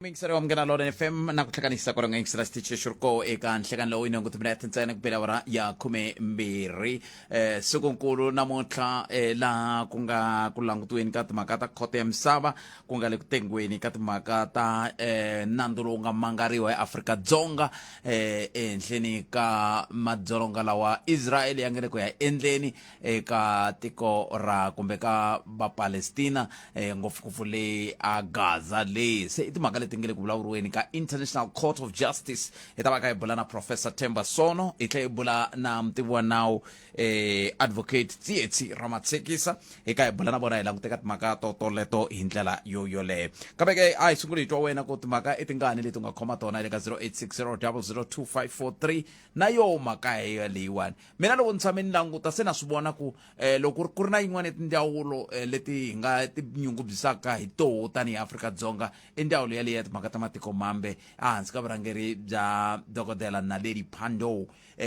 Mixer omgena lona FM na kuhlanganisa kwa nga extra stitch shurko eka nhlekan lo ino nguthi minute ntsena kupela wara ya 12 sikunkulu namuntlha la kunga kulangutweni ka timhaka ta khoto ya misava ku nga le ku tengweni ka timhaka ta nandzu lowu nga mangariwa eAfrika-Dzonga ehenhleni ka madzolonga lawa Israel ya nga le ku ya endleni eka tiko ra kumbe ka Palestina ngopfungopfu le a Gaza le se timhaka tingele ku vulavuriweni ka International Court of Justice itava ka ibula na Professor Themba Sono itle ibula na mtivi wa nawu advocate Tsietsi Ramatsekisa eka ibula na bona ilanguteka timhaka toleto hi ndlela yoyoleyo kambe ke a hi sunguli hi twa wena ku timhaka etingani leti nga khoma tona eka 0860002543 na yo mhaka leyiwani mina loko ni tshame ni languta se na swi vona ku loko ku ri na yin'wana tindzawulo leti hi nga tinyungubyisaka hi toho tanihi Afrika-Dzonga i ndzawulo ya timhaka ta matiko mambe ehansi ka vurhangeri bya dokodela Naledi Pandor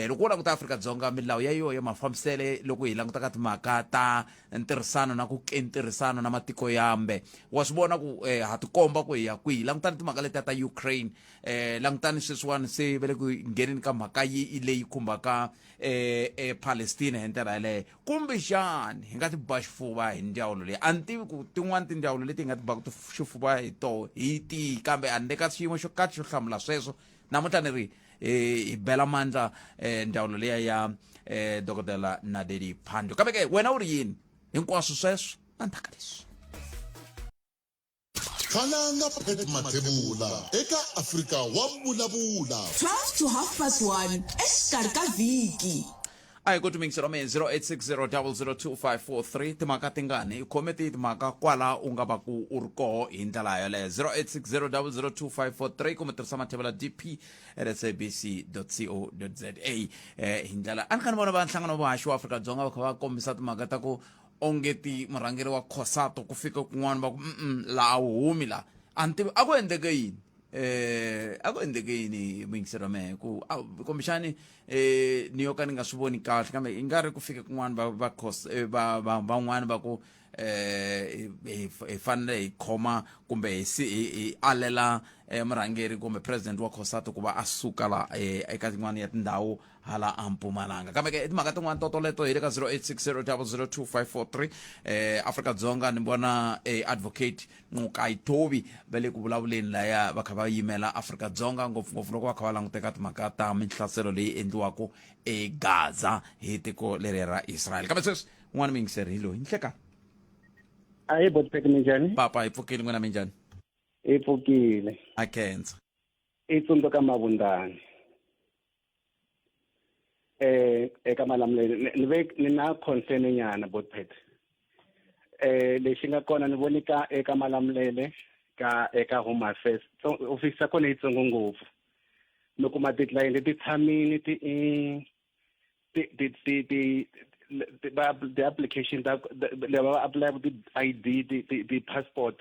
loko u languta Afrika-Dzonga milawu ya yo ya mafambisele loko hi languta ka timhaka ta ntirhisano na ku kentirhisano na matiko yambe wa swi vona ku ha tikomba ku hi ya kwihi langutani timhaka leti ta Ukraine langutani sweswiwani se vele ku ngheneni ka mhaka leyi khumbaka Palestina hi ndlela yaleyo kumbexani hi nga ti ba xifuva hi ndzawulo leyi a ni tivi ku tin'wana tindzawulo leti hi nga ti baka xifuva hi toho hi tihi kambe a ni le ka xiyimo xo kahle xo hlamula sweswo namuntlha ni ri hi bela mandla ndzawulo leya ya dokodela Naledi Pandor kambe ke wena u ri yini hinkwaswo sweswo na nthaka leswi Khalanga Pet Mathebula eka Afrika wa Vulavula 12 to 1:30 exikarhi ka vhiki a hi ku tumingisela me 0860002543 timhaka tingani i khome timhaka kwala u nga va ku u ri koho hi ndlela yoleyo 0860002543 kumbe tirhisa mathebula dp@sabc.co.za hi ndlela a ni kha ni vona va nhlangano wa vahaxi wa Afrika-Dzonga va kha va kombisa timhaka ta ku ongeti murhangeri wa khosato ku fika kun'wana va ku laha humi la a ni tivi a ku endleke yini a ku endleke yini muyingiseri wa mehe ku kumbexani ni yo ka ni nga swi voni kahle kambe i nga ri ku fika kun'wana van'wana va ku hi fanele hi khoma kumbe hi alela murhangeri kumbe president wa khosato ku va a suka la eka yin'wana ya tindhawu hala a Mpumalanga kambe ke timhaka tin'wana toleto hi le ka 0860002543 Afrika-Dzonga ni vona advocate Nqukayitobi va le ku vulavuleni laya va kha va yimela Afrika-Dzonga ngopfungopfu loko va kha va languteka timhaka ta mihlaselo leyi endliwaka eGaza hi tiko leri ra Israel kambe sweswi n'wana miyingiseri hi loyi nhleka Ayi botpheke minjani? Papa hi pfukile n'wina minjani? Hi pfukile. A khensa. I tsundzuka Mavundani. Eka malamulelo ni na concern nyana botpheke. Lexi nga kona ni vonika eka malamulele eka Home Affairs. So office kona yi tsongo ngopfu. Loko ma deadline ti tshamini the application that apply the ID the passport.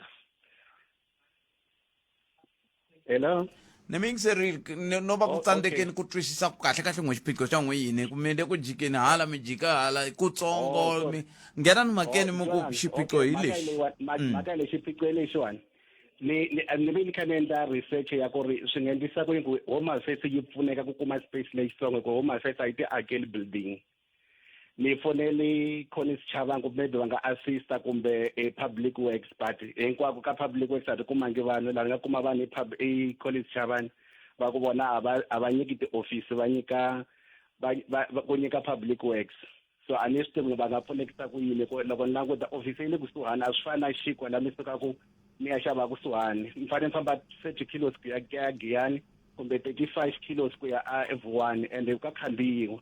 Hello ni miyingiseri no va ku tsandzekeni ku twisisa kahle n'we xiphiqo xa n'we yini ku mi le ku jikeni hala mi jika hala kutsongo mi nghena ni makeni mi ku xiphiqo hi lexi mhaka lexi xiphiqo lexiwani ni vi kha ni endla research ya ku ri swi nga endlisa ku yini ku Home Affairs yi pfuneka ku kuma space lexitsongo ku Home Affairs a yi ti akeli building ni fonele Collins Chavangu maybe va nga assista kumbe public works but hinkwako ka public works a ti kumangi vanhu lava nga kuma vanhu Collins Chavangu va ku vona a va nyiki ti-office va nyika ku nyika public works so a ni swi tivi va nga pfunekisa ku yini loko ni languta office yi le kusuhani a swi fani na xikwa laha mi sukaku mi ya xava kusuhani mi fanele mi famba 30 kilos ku ya Giyani kumbe 35 kilos ku ya F1 ende ka khandziyiwa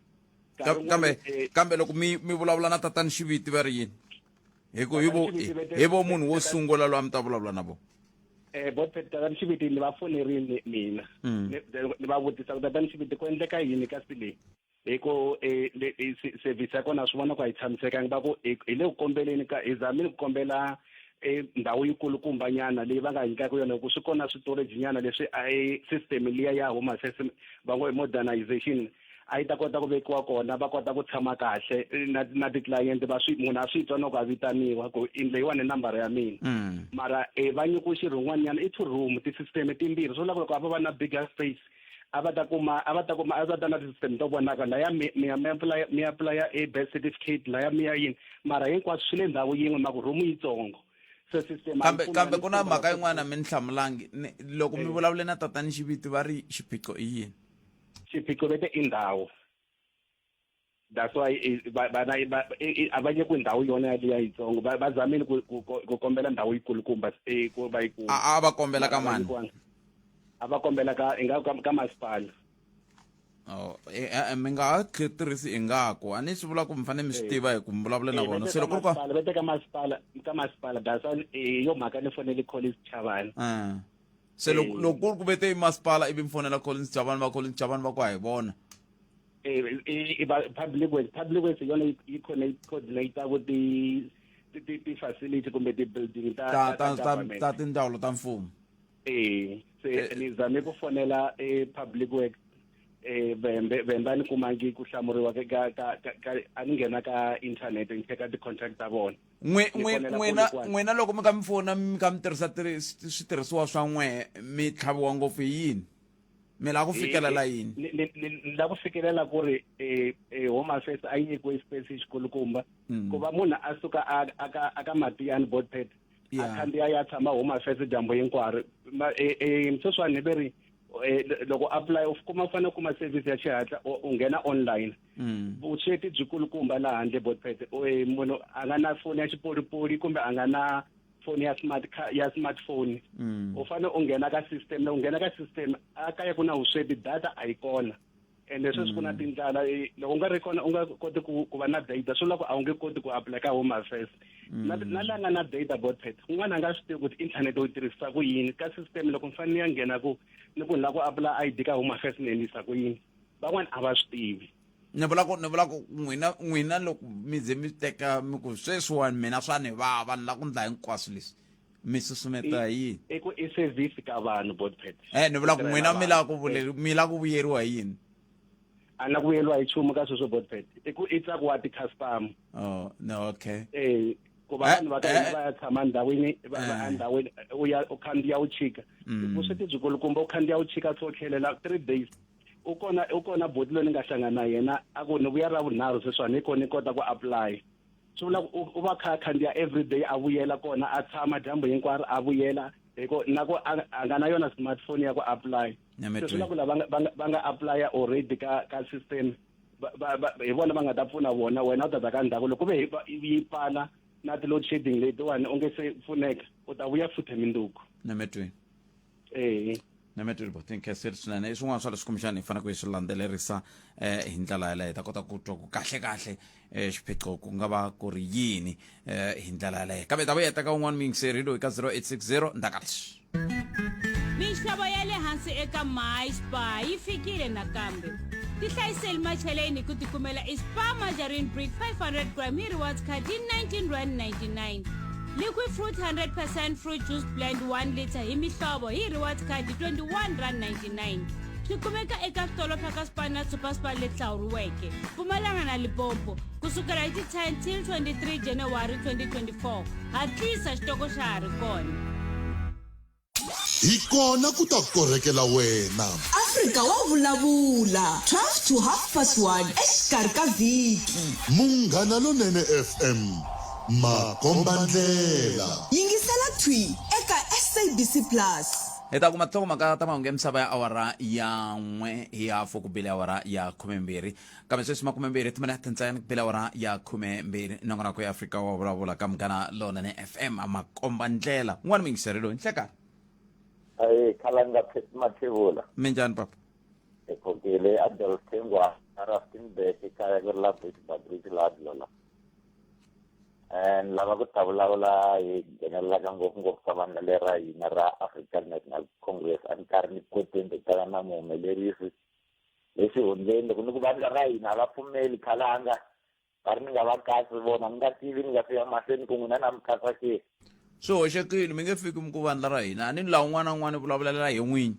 kambe loko mi vulavula na tatani Xiviti va ri yini hi vo munhu wo sungula loyi a mi ta vulavula na vo botphete tatani Xiviti ni va fonerile mina ni va vutisa ku tatani Xiviti ku endleka yini kasi leyi hi ku service ya kona swi vona ku a yi tshamisekangi va ku hi le ku kombeleni ka hi zamile ku kombela ndhawu yikulukumba nyana leyi va nga nyikaka yona ku swi kona storage nyana leswi a system liya ya Home Affairs va ngo modernization a yi ta kota ku vekiwa kona va kota ku tshama kahle na ti-client munhu a swi twa no ku a vitaniwa ku endleyiwani nambara ya mina mara va nyikiwe xirho n'wanyana i two room tisysteme timbirhi swo lava loko a va na bigger space a va ta na tisystem to vonaka laya mi apply a birth certificate laya mi ya yini mara hinkwaswo swi le ndhawu yin'we ma ku room yitsongo so system kambe ku na mhaka yin'wana mi ni hlamulangi loko mi vulavule na tatani xiviti va ri xiphiqo i yini xiphiqo vete i ndhawu that's why a va nyikiwi ndhawu yona yaliya yitsongo va zamile ku kombela ndhawu yikulukumba ku va yikulu a va kombela ka mani a va kombela ka masipala mi nga ha tirhisi ingaku a ni swi vula ku mi fanele mi swi tiva hi ku mi vulavula na vona se loko vete ka masipala that's hi yo mhaka ni fonele Collins Chavani se loko ku vete masipala ivi mi fonela Collins Chavani va ku hi vona public works yona yi coordinator with the facility kumbe ti-building ta tindzawulo ta mfumo se ni zame ku fonela public works vemba ni kumangi ku hlamuriwa a ni nghena ka inthanete ni cheka ti-contract ta vona n'wina loko mi ka mi fona mi ka mi tirhisa switirhisiwa swa n'we mi tlhaviwa ngopfu hi yini mi lava ku fikelela yini ni lava ku fikelela ku ri home affairs a yi nyikiwe space xikulukumba ku va munhu a suka aka matiyani boardpad a khandziya ya tshama home affairs dyambu hinkwaro sweswiwani ni veri loko apply u fanele kuma service ya xihatla u nghena online vusweti byikulukumba laha handle boardpad munhu a nga na foni ya xipolipoli kumbe a nga na foni ya smartphone u fanele u nghena ka system a kaya ku na vusweti data a yi kona ende sweswi ku na tindlela loko u nga ri kona u nga koti ku va na data swi vula ku a wu nge koti ku apply ka home affairs na la nga na data boardpad un'wana a nga swi tivi ku ti-internet u tirhisa ku yini ka system loko mi fanele ni ya nghena ku ni ku ni la ku apply ID ka home affairs ni endlisa ku yini van'wana a va swi tivi ni vula ku n'wina loko mi ze mi teka mi ku sweswiwani mina swa ni vava ni la ku ndla hinkwaswo leswi mi susumeta hi yini i service ka vanhu boardpad ni vula ku n'wina mi la ku vuyeriwa hi yini a na ku vuyeriwa hi nchumu ka sweswo boardpad i tsaku wa ti-custom okay ku va vanhu va ka hina va ya tshama ndhawini u khandziya u chika vusweti byikulukumba u khandziya u chika swo tlhelela 3 days u kona boti loyi ni nga hlangana na yena a ku ni vuya ra vunharhu sweswiwani hi kona ni kota ku apply swi vula ku u va kha a khandziya every day a vuyela kona a tshama dyambu hinkwaro a vuyela na ku a nga na yona smartphone ya ku apply swi vula ku lava va nga applya already ka system hi vona va nga ta pfuna vona wena u tata ka ndhaku loko ve yi pfala na ti-load shedding letiwani u nge se pfuneka u ta vuya futhi minduku nemetweni bo tinkeseri swinene i swin'wana swa leswi kumbexani hi fanele ku hi swi landzelerisa hi ndlela yaleyo hi ta kota ku twa ku kahle xiphiqo ku nga va ku ri yini hi ndlela yaleyo kambe ta vuya teka un'wana muyingiseri loyi ka 0860 ndaka leswi mixavo ya le hansi eka myspa yi fikile nakambe tihlayiseli macheleni ku tikumela ispa margarine brick 500 gram hi rewards card hi 19.99 liquid fruit 100% fruit juice blend 1 liter hi mihlovo hi rewards card hi 21.99 swi kumeka eka switolo swa ka Spar na Superspar leti hlawuriweke Mpumalanga na Limpopo kusukela hi ti 10 till 23 January 2024 hatlisa xitoko xa ha ri kona hi kona ku ta korhekela wena Afrika wa vulavula 12 to 1:30 exikarhi ka vhiki Munghana Lonene FM makombandlela yingisela thwi eka SABC Plus hi ta kuma tsokomaka ta mahungu ya misava ya awara ya n'we hi hafu ku bile awara ya 12 kambe sweswi 20 timinete ntsena ku bile awara ya 12 nongonoko ya Afrika wa vulavula ka Munghana Lonene FM makombandlela n'wana muyingiseri loyi nhlekani khalanga Mathebula minjani papa ekhokele adult Thengwa Rustenburg kaya ku la Bridge la and lava ku tabulawula hi nghenela ka ngopfu ka vanhu ra hina ra African National Congress a ni karhi ni koteni tala na muhumelerisi leswi hundzeni loko ni ku vanhu ra hina va pfumeli khalanga va ri ni nga va kasi vona ni nga tivi ni nga fika mahlweni ku n'wina na mikasa ke swi hoxekile mi nge fiki mi ku vandla ra hina a ni laha un'wana na un'wana vulavulela hi n'winyi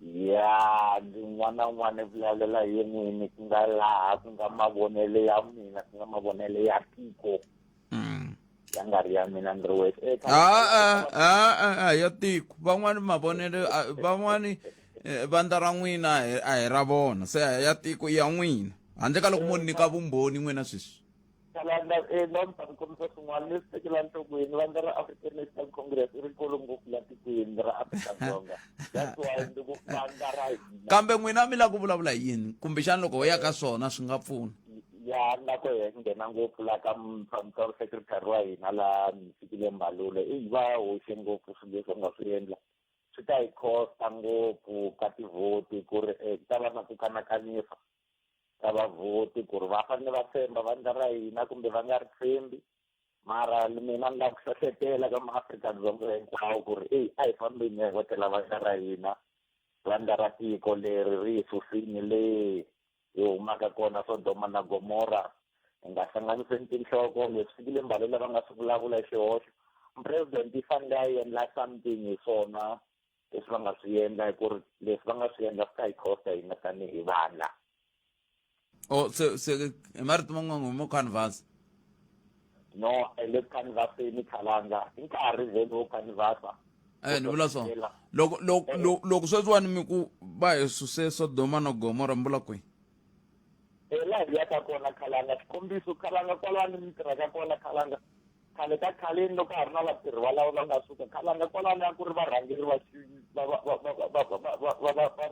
ya n'wana vulavulela hi n'wini ku nga laha ku nga mavonelo ya mina ku nga mavonelo ya tiko ya nga ri ya mina ni ri wexe ya tiko van'wani mavonelo van'wani vandla ra n'wina a hi ra vona se ya tiko ya n'wina handle ka loko munhu nyika vumbhoni n'wina sweswi kalanga nompa ni kombisa swin'wana leswi tekela nhlokweni vandla ra African National Congress ri kulu ngopfu la tikweni ra Afrika-Dzonga that's why ndi ku vandla ra hina kambe n'wina mi la ku vulavula hi yini kumbexani loko ho ya ka swona swi nga pfuna ya na ko he nghena ngopfu la ka Prime Secretary wa hina la Fikile Mbalula va hoxe ngopfu swilo leswi nga swi endla swi ta hi costa ngopfu ka tivhoti ku ri ta va na ku kanakanisa ka vavhoti ku ri va fanele va tshemba vandla ra hina kumbe va nga ri tshembi mara mina ni la ku hlohlotela ka maAfrika-Dzonga hinkwawo ku ri a hi fambeni hi votela vandla ra hina vandla ra tiko leri ri hi susini le hi humaka kona Sodoma na Gomora hi nga hlanganiseni tinhloko leswi Fikile Mbalula va nga swi vulavula hi xihoxo president i fanele a endla something hi swona leswi va nga swi endla hi ku ri leswi va nga swi endla swi ta hi costa hina tanihi vandla se hi marito man'wana mo canvas no le canvaseni khalanga i nkarhi vhele wo canvasa ni vula so loko sweswiwani mi ku va hi suse Sodoma na Gomora mbula kwihi laha hi yaka kona khalanga xikombiso khalanga kwalani mi tirhaka kona khalanga khale ka khaleni loko ha ri na vatirhi valavo va nga suka khalanga kwalani a ku ri varhangeri va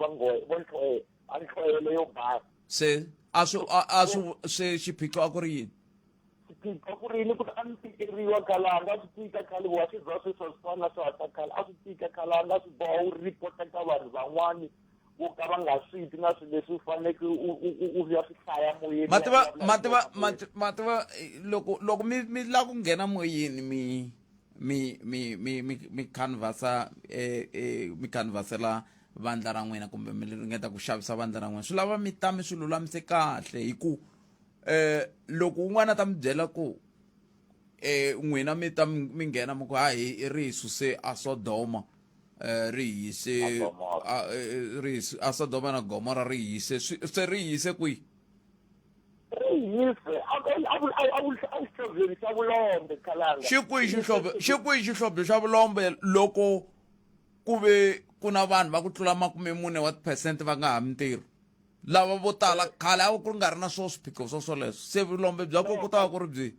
ngohe vo ntlhohe a ntlhohele yo basa se se xiphiqo a ku ri yini xiphiqo ku ri yini ku ri a ni tikeriwa khalanga a swi tika khale wa swi bya sweswo swi fana na swihata khale a swi tika khalanga a swi boha u ripota ka vanhu van'wani vo ka va nga swi ti na swilo leswi u faneleke u ya swi hlaya moyeni mativa loko mi la ku nghena moyeni mi canvasa mi canvasela vandla ra n'wina kumbe mi ringeta ku xavisa vandla ra n'wina swi lava mi ta mi swi lulamise kahle hi ku loko un'wana ta mi byela ku n'wina mi ta mi nghena mi ku hayi ri hi suse a Sodoma ri hise a Sodoma na Gomora ri hise se ri hise kwihi xi kwihi xihlovo xa vulombe loko ku ve ku na vanhu va ku tlula 40% va nga ha mintirho lava vo tala khale a ku nga ri na swo swiphiqo swoleswo se vulombe bya ko ku ta va ku ri byihi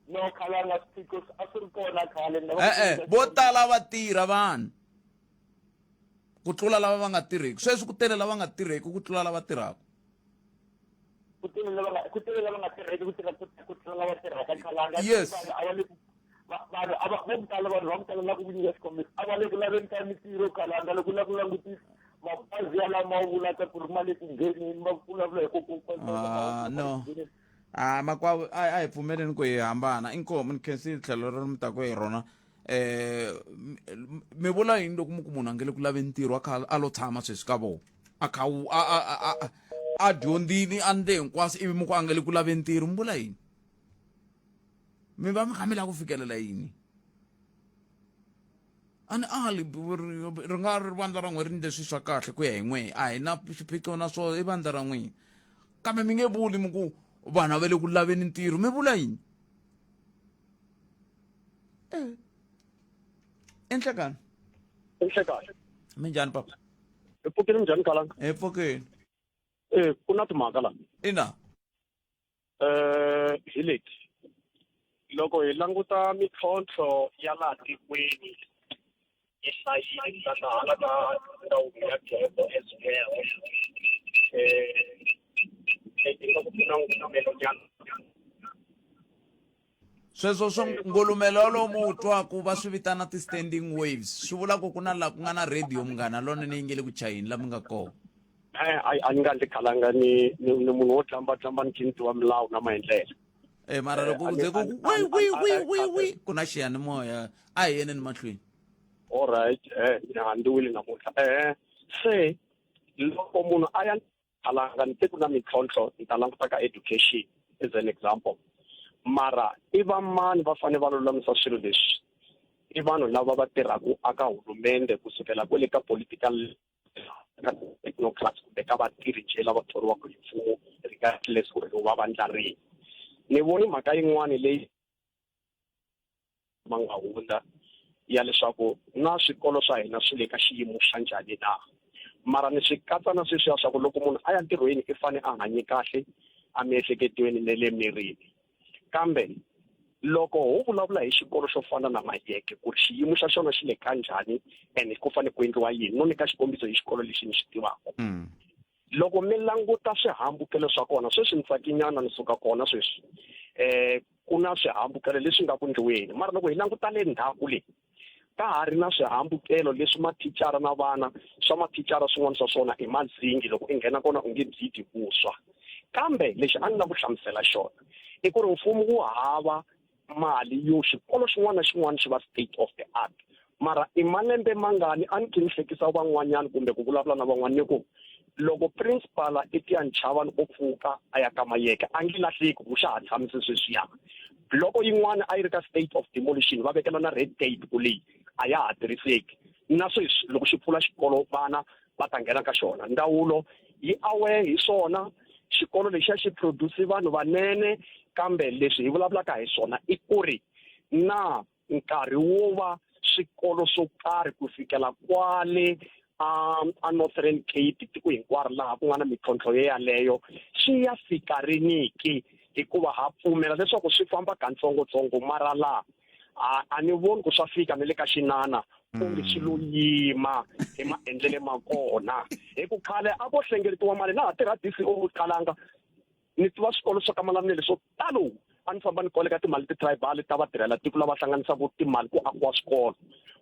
no khalanga swiphiqo a swi ri kona khale vo tala va tirha vanhu ku tlula lava va nga tirheki sweswi ku tele lava nga tirheki ku tlula lava tirhaka ku tele lava nga tirheki ku tlula lava tirhaka khalanga yes vanhu vo tala vanhu va ku tala la ku nyika xikombiso a va le ku laveni ka mintirho khalanga loko la ku langutisa mabazi ya lama vulaka ku ri mali ku nghenini va vulavula hi no makwavo a hi pfumeleni ku hi hambana inkomo ni khensi tlhelo ri mi tako hi rona mi vula yini loko mi ku munhu a nge le ku laveni ntirho a kha a lo tshama sweswi ka vona a kha a dyondzini a nde hinkwaswo ivi mi ku a nge le ku laveni ntirho mi vula yini mi va mi kha mi lava ku fikelela yini a ni ali ri nga ri vandla ra n'we ri ndle swi swa kahle ku ya hi n'we a hi na xiphiqo na swona i vandla ra n'wina kambe mi nge vuli mi ku vanhu va le ku laveni ntirho mi vula yini enhlekani minjhani papa epfukeni minjhani khalanga epfukeni ku na timhaka laha ina hi leti loko hi languta mintlhontlho ya laha tikweni hi hlayile ka hala ka ndhawu ya dyondzo as well ingaku ku na ngulumelonyana sweswo swo ngulumelo lomu twaku va swi vitana ti-standing waves swi vula ku na laha ku nga na radio munghana lonene yi nge le ku chayeni laha mi nga kona a ni nga ndzi khalanga ni munhu wo tlamba ni cinti wa milawu na maendlelo mara loko ku ze ku wi ku na xiyanimoya a hi yeneni mahlweni alright ndi wile namuntlha se loko munhu a ya khalanga ni te ku na mintlhontlho ni ta languta ka education as an example mara i va mani va fanele va lulamisa swilo leswi i vanhu lava va tirhaka aka hulumende kusukela kwele ka political technocrats kumbe ka vatirhi je lava thoriwaka hi mfumo regardless ku ri va vandla rihi ni voni mhaka yin'wana leyi ma nga hundza ya leswaku na swikolo swa hina swi le ka xiyimo xa njhani na mara ni swi katsa na sweswiya swa ku loko munhu a ya ntirhweni i fane a hanye kahle a miehleketweni ne le mirini kambe loko ho vulavula hi xikolo xo fana na Mayeke ku ri xiyimo xa xona xi le ka njhani and ku fane ku endliwa yini no nyika xikombiso hi xikolo lexi ni xi tivaka loko mi languta swihambukelo swa kona sweswi ni tsakinyana ni suka kona sweswi ku na swihambukelo leswi nga ku ndliweni mara loko hi languta le ndhaku leyi ka ha ri na swihambukelo leswi mathicara na vana swa mathicara swin'wana swa swona i mazingi loko i nghena kona u nge byiti vuswa kambe lexi a ni la ku hlamusela xona i ku ri mfumo wu hava mali yo xikolo xin'wana na xin'wana xi va state of the art mara i malembe mangani a ni hlekisa van'wanyana kumbe ku vulavula na van'wana ni ku loko principal Etienne Chavani o pfuka a ya ka Mayeke a nge lahleki ku xa ha tshamise sweswiya loko yin'wana a yi ri ka state of demolition va vekela na red tape ku leyi a ya ha tirhiseki na sweswi loko xi pfula xikolo vana va ta nghena ka xona ndawulo yi aware hi swona xikolo lexi xi produce vanhu vanene kambe leswi hi vulavulaka hi swona i ku ri na nkarhi wo va swikolo swo karhi ku fikela kwale a Northern Cape tiko hinkwaro laha ku nga na mitlhontlho yaleyo xi ya fika riniki hikuva ha pfumela leswaku swi famba katsongotsongo mara laha a ni voni ku swa fika ni le ka xinana kumbe swi lo yima hi maendlele ma kona hi ku khale a vo hlengeletiwa mali laha tirha DCO kalanga ni tiva swikolo swo ka Malamulele swo talo a ni famba ni koleka timali ti-tribal ta vatirhela tiko lava hlanganisaka timali ku akiwa swikolo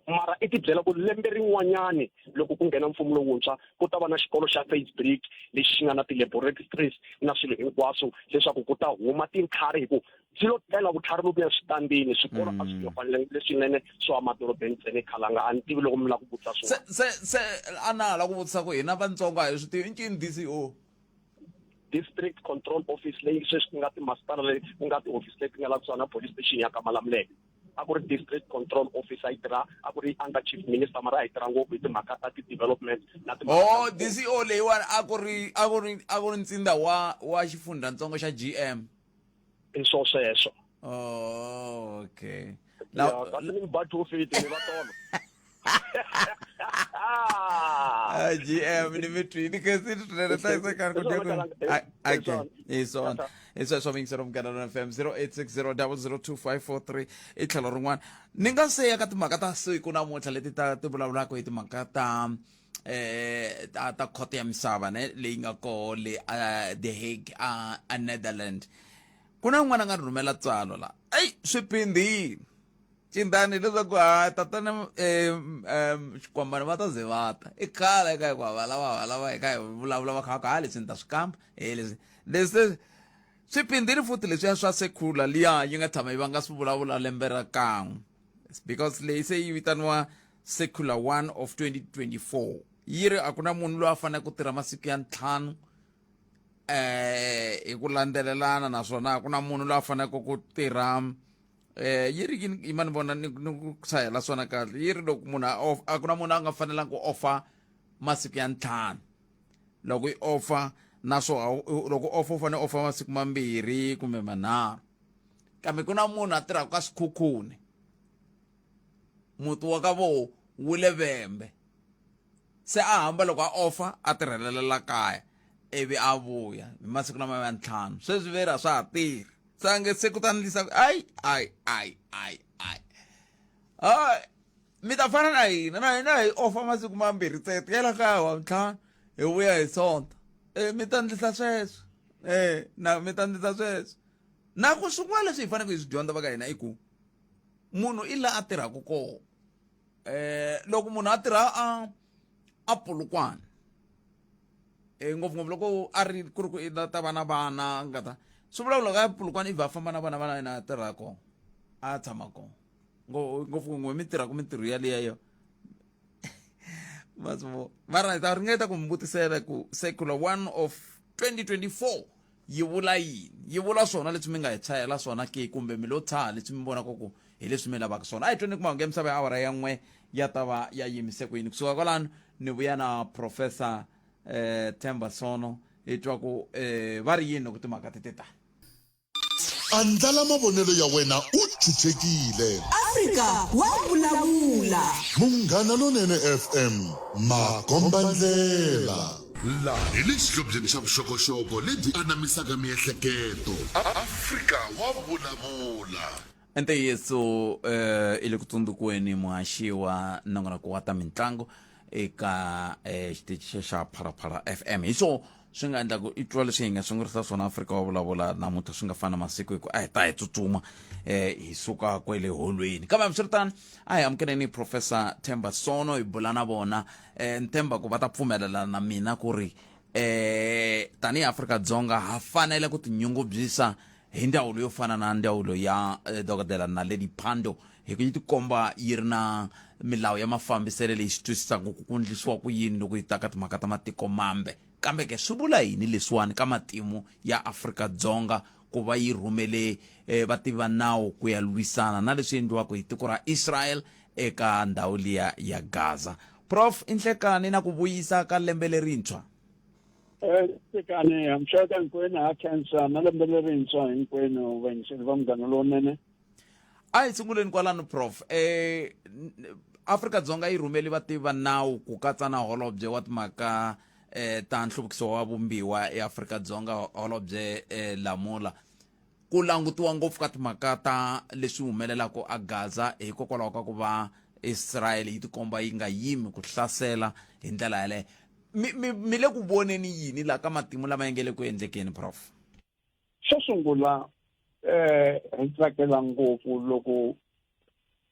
mara i tibyela ku lembe rin'wanyani loko ku nghena mfumo lowuntshwa ku ta va na xikolo xa Facebook lexi xi nga na ti-laboratories na swilo hinkwaswo leswaku ku ta huma tintlhari hi ku byi lo tela vutlhari lokuya switandini swikolo a swi fanele leswinene swo emadorobeni ntsena khalanga a ni tivi loko mi lava ku vutisa swona se a na ha la ku vutisa ku hina vantsongo a hi swi tivi ncini DCO district control office leyi sweswi ku nga timasipala leyi ku nga ti-office leti nga la kusuhana na police station ya ka Malamulele a ku ri district control office a yi tirha a ku ri under chief minister mara a yi tirha ngopfu hi timhaka ta ti-development na DCO leyiwani a ku ri ntsinda wa xifundzatsongo xa GM i swo sweswo okay kasi ni battlefield ni va tolo GM ni mitwini kasi tleletaisekani kudeku iswo swa mingisero mugana FM 0860002543 i tlhelo rin'wana ni nga seya ka timhaka ta siku namuntlha leti ti vulavulaka hi timhaka ta court ya misava ne leyi nga koho le The Hague a Netherlands ku na n'wana nga rhumela tsalo la swipindini cindani leswaku tatana xikwambani va ta ze vata i khale eka hikuva valava eka hi vulavula va kha ka leswi ni ta swi kamba leswi swipindini futhi leswiya swa secular liya yi nga tshama yi va nga swi vulavula lembe ra kan'we because leyi se yi vitaniwa secular 1 of 2024 yi ri a ku na munhu loyi a fanele ku tirha masiku ya 5 hi ku landzelelana naswona a ku na munhu loyi a faneleke ku tirha yi ri yi mani vona ni ku sayela swona kahle yi ri loko munhu a ku na munhu a nga fanelangi ku offer masiku ya 5 loko yi offer naswo loko offer u fanele offer masiku 2 kumbe 3 kambe ku na munhu a tirhaka ka swikhukhuni muti wa ka vo wu le Vhembe se a hamba loko a offer a tirhelela kaya ivi a vuya hi masiku lama ya 5 sweswi vera swa ha tirhi sange se ku tanisa mi ta fana na hina hi offer masiku 2 tsete yela kaya wa 5 hi vuya hi sonta mi ta ndlisa sweswo mi ta ndlisa sweswo na ku swin'wana leswi hi faneleke hi swi dyondza va ka hina i ku munhu i la a tirhaka koho loko munhu a tirha a Polokwane ngopfungopfu loko a ri ku ri ku i ta va na vana nga ta swi vulavula ka Polokwane i va famba na vana yena a tirhako a tshama koho ngopfungopfu mi tirhaka mintirho yaleyo mara hi ta ringeta ku mi vutisela ku secular 1 of 2024 yi vula yini yi vula swona leswi mi nga hi chayela swona ke kumbe mi lo tshaha leswi mi vonaka ku hi leswi mi lavaka swona a hi tweni ku mahungu ya misava ya awara ya 1 ya ta va ya yimise ku yini kusuka kwalano ni vuya na Professor Themba Sono hi twa ku va ri yini ku timhaka ti tani. andlala mavonelo ya wena u chuchekile. Afrika wa vulavula. Munghana Lonene FM makombandlela. Laha hi le xihlobyeni xa vuxokoxoko lebyi anamisaka miehleketo. Afrika wa vulavula. Ntiyiso i le ku tsundzukweni muhaxiwa nongonoko wa ta mitlangu eka xitichi xa Phalaphala FM hi so swi nga endla ku i twa leswi hi nga sungurisa swona Afrika wa vulavula namuntlha swi nga fana masiku hi ku a hi ta hi tsutsuma hi suka kwele holweni kambe hambiswiritano a hi amukeleni Professor Themba Sono hi bula na vona Themba ku va ta pfumelela na mina ku ri tanihi Afrika-Dzonga ha fanele ku tinyungubyisa hi ndzawulo yo fana na ndzawulo ya dokodela Naledi Pandor hi ku yi tikomba yi ri na milawu ya mafambiselo leyi xi twisisaka ku endlisiwa ku yini loko yi ta ka timhaka ta matiko mambe kambe ke swi vula yini leswiwani ka matimu ya Afrika-Dzonga ku va yi rhumele vativi va nawu ku ya lwisana na leswi endliwaka hi tiko ra Israel eka ndhawu liya ya Gaza. Prof inhlekani na ku vuyisa ka lembe lerintshwa. Tekane amshaka hinkwenu ha khensa na lembe lerintshwa hinkwenu vayingiseri va Munghana Lonene. A hi sunguleni kwalano Prof Afrika-Dzonga yi rhumeli vativi va nawu ku katsa na holobye wa timhaka ta nhluvukiso wa vumbiwa eAfrika-Dzonga holobye Lamula ku langutiwa ngopfu ka timhaka ta leswi humelelaka a Gaza hikokwalaho ka ku va Israel yi tikomba yi nga yimi ku hlasela hi ndlela yaleyo mi le ku voneni yini la ka matimu lama yengele ku endlekeni Prof? Xo sungula hi tsakela ngopfu loko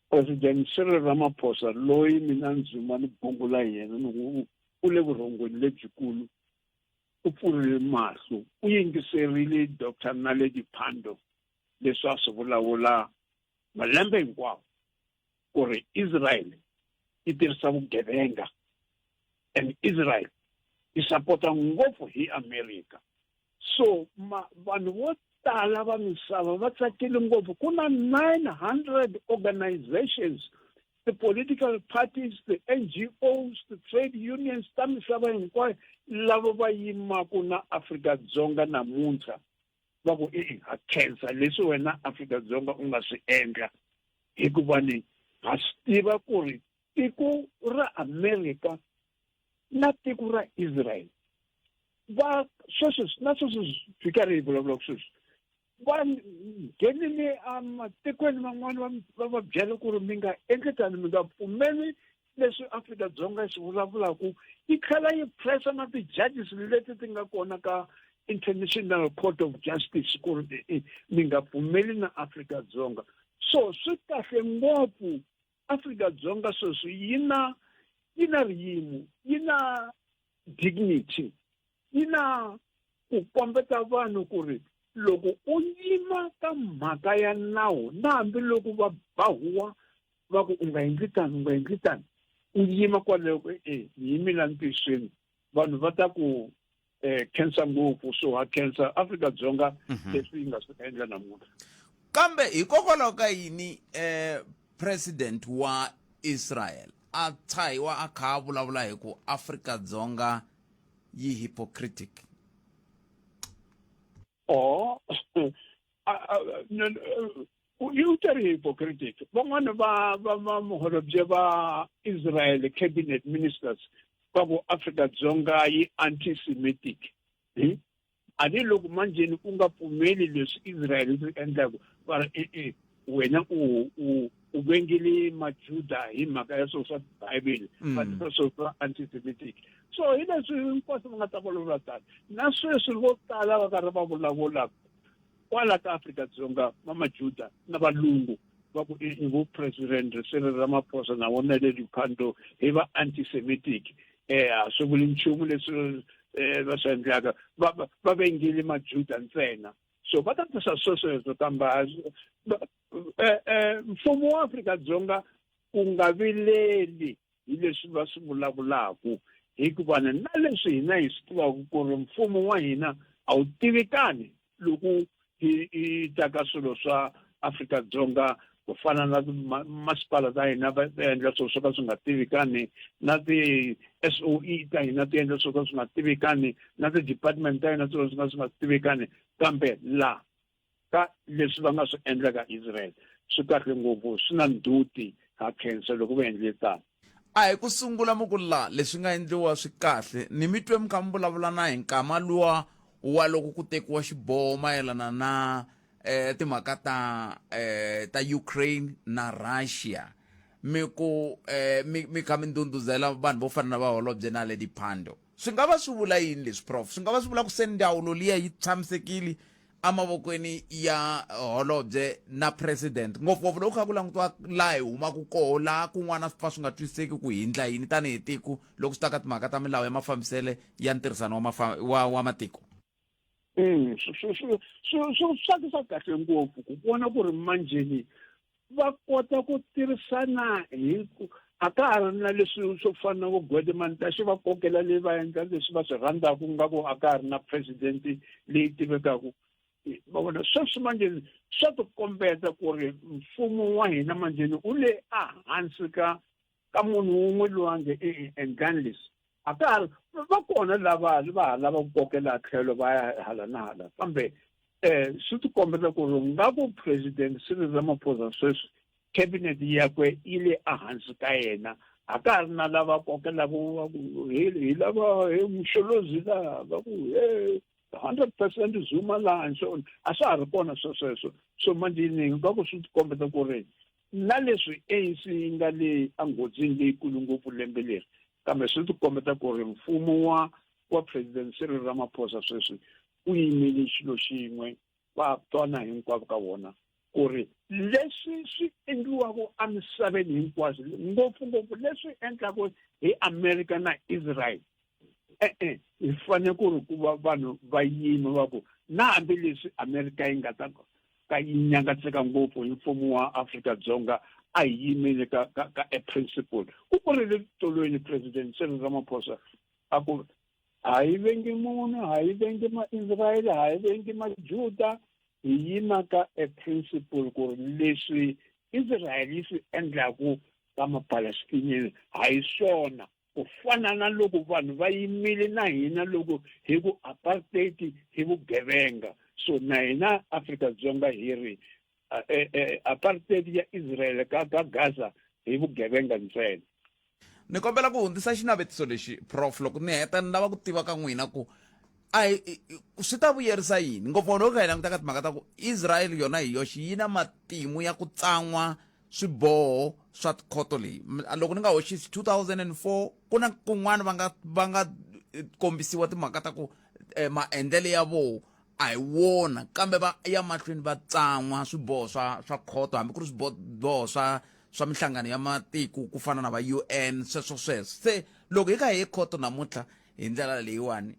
President Cyril Ramaphosa loyi mina ndzuma ni bungula yena ni u le vurhongweni lebyikulu u pfurile mahlo u yingiserile Dr. Naledi Pandor leswi a swi vulavula malembe hinkwawo ku ri Israel yi tirhisa vugevenga and Israel yi sapota ngopfu hi America so vanhu vo tala va misava va tsakile ngopfu ku na 900 organizations, the political parties, the NGOs, the trade unions ta misava hinkwayo lava va yimaku na Afrika-Dzonga namuntlha va ku ha khensa leswi wena Afrika-Dzonga u nga swi endla hikuva ni ha swi tiva ku ri tiko ra America na tiko ra Israel va sweswi swi karhi hi vulavula sweswi va nghenile matikweni man'wani va va byela ku ri mi nga endli tani mi nga pfumeli leswi Afrika-Dzonga swi vulavulaku yi tlhela yi pressa na ti-judges leti ti nga kona ka International Court of Justice ku ri mi nga pfumeli na Afrika-Dzonga so swi kahle ngopfu Afrika-Dzonga sweswi yi na riyimo yi na dignity yi na ku kombeta vanhu ku ri loko u yima ka mhaka ya nawu na hambi loko va bahuwa va ku u nga endli tani u yima kwaleyo ku ni yimile ntisweni vanhu va ta ku khensa ngopfu so ha khensa Afrika-Dzonga leswi yi nga swi endla namuntlha kambe hikokwalaho ka yini president wa Israel a tshahiwa a kha a vulavula hi ku Afrika-Dzonga yi hypocritic you tell hypocritic van'wana va maholobye va Israel cabinet ministers va ku Afrika-Dzonga yi anti-Semitic ani loko manjeni ku nga pfumeli leswi Israel swi endlaku va ri wena u vengile majuda hi mhaka ya swo swa Bible va swo swa anti-Semitic so hi leswi hinkwaswo va nga ta vulavula tani na sweswi vo tala va karhi va vulavula kwala ka Afrika-Dzonga va majuda na valungu va ku i vo president Cyril Ramaphosa na vona Naledi Pandor hi va anti-Semitic a swi vuli nchumu leswi va swi endlaka va vengile majuda ntsena so va ta tisa sweswo kambe mfumo wa Afrika-Dzonga ku nga vileli hi leswi va swi vulavulaku hikuva na leswi hina hi swi tivaka ku ri mfumo wa hina a wu tivikani loko hi taka swilo swa Afrika-Dzonga ku fana na masipala ta hina va endla swilo swo ka swi nga tivikani na ti-SOE ta hina ti endla swilo ka swi nga tivikani na ti-department ta hina swilo swi nga tivikani kambe la ka leswi va nga swi endla ka Israel swi kahle ngopfu swi na ndzhuti ha khensa loko va endle tano a hi ku sungula mukula leswi nga endliwa swi kahle ni mitwe mi kha mi vulavula na hi nkama luwa wa loko ku tekiwa xiboho mayelana na timhaka ta Ukraine na Russia mi ku mi kha mi ndunduzela vanhu vo fana na vaholobye na le diphando swi nga va swi vula yini leswi prof swi nga va swi vula ku se ndhawu liya yi tshamisekile amavokweni ya holobye na president ngopfungopfu loko kha ku langutiwa laha hi humaka koho laha kun'wana swi pfa swi nga twisiseki ku hindla yini tanihi tiko loko swi ta ka timhaka ta milawu ya mafambisele ya ntirhisano wa matiko swi tsakisa kahle ngopfu ku vona ku ri manjeni va kota ku tirhisana hi a ka ha ri na leswi swo fana na ku gwedemanta xi va kokela leyi va endla leswi va swi rhandzaka nga ku a ka ha ri na president leyi tivekaka va vona sweswi manjeni swa tikombeta ku ri mfumo wa hina manjeni u le ehansi ka munhu wun'we loyi a nge endlanless a ka ha ri va kona lava ha lava ku kokela tlhelo va ya hala na hala kambe swi tikombeta ku ri nga ku president Cyril Ramaphosa sweswi cabinet yakwe yi le ehansi ka yena a ka ha ri na lava kokelaka hi lava hi muxolozi laha va ku 100% Zuma laha nxona a swa ha ri kona sweswo so manje ni nga ku swi tikombeta ku ri na leswi ANC yi nga le enghozini leyikulu ngopfu lembe leri kambe swi tikombeta ku ri mfumo wa president Cyril Ramaphosa sweswi u yimile xilo xin'we va twana hinkwavo ka vona ku ri leswi swi endliwaka emisaveni hinkwaswo ngopfungopfu leswi endlaka hi America na Israel hi fanele ku ri ku va vanhu va yima va ku na hambileswi America yi nga ta ka yi nyangatseka ngopfu hi mfumo wa Afrika-Dzonga a hi yimile ka a principle ku kurile tolweni president Cyril Ramaphosa a ku a hi vengi munhu a hi vengi ma-Israel a hi vengi ma-Juda hi yima ka a principle ku ri leswi Israel yi swi endlaku ka ma-Palestinian a hi swona ku fana na loko vanhu va yimile na hina loko hi ku apartheid hi vugevenga so na hina Afrika-Dzonga hi ri apartheid ya Israel ka Gaza hi vugevenga ntsena ni kombela ku hundzisa xinavetiso lexi prof loko ni heta ni lava ku tiva ka n'wina ku swi ta vuyerisa yini ngopfu loko hi languta ka timhaka ta ku Israel yona hi yoxe yi na matimu ya ku tsan'wa swiboho swa khoto leyi loko ni nga hoxisi 2004 ku na kun'wana va nga kombisiwa timhaka ta ku maendlelo ya voho a hi wona kambe va ya mahlweni va tsan'wa swiboho swa khoto hambi ku ri swiboho swa mihlangano ya matiko ku fana na va UN sweswo se loko hi kha hi khoto namuntlha hi ndlela leyiwani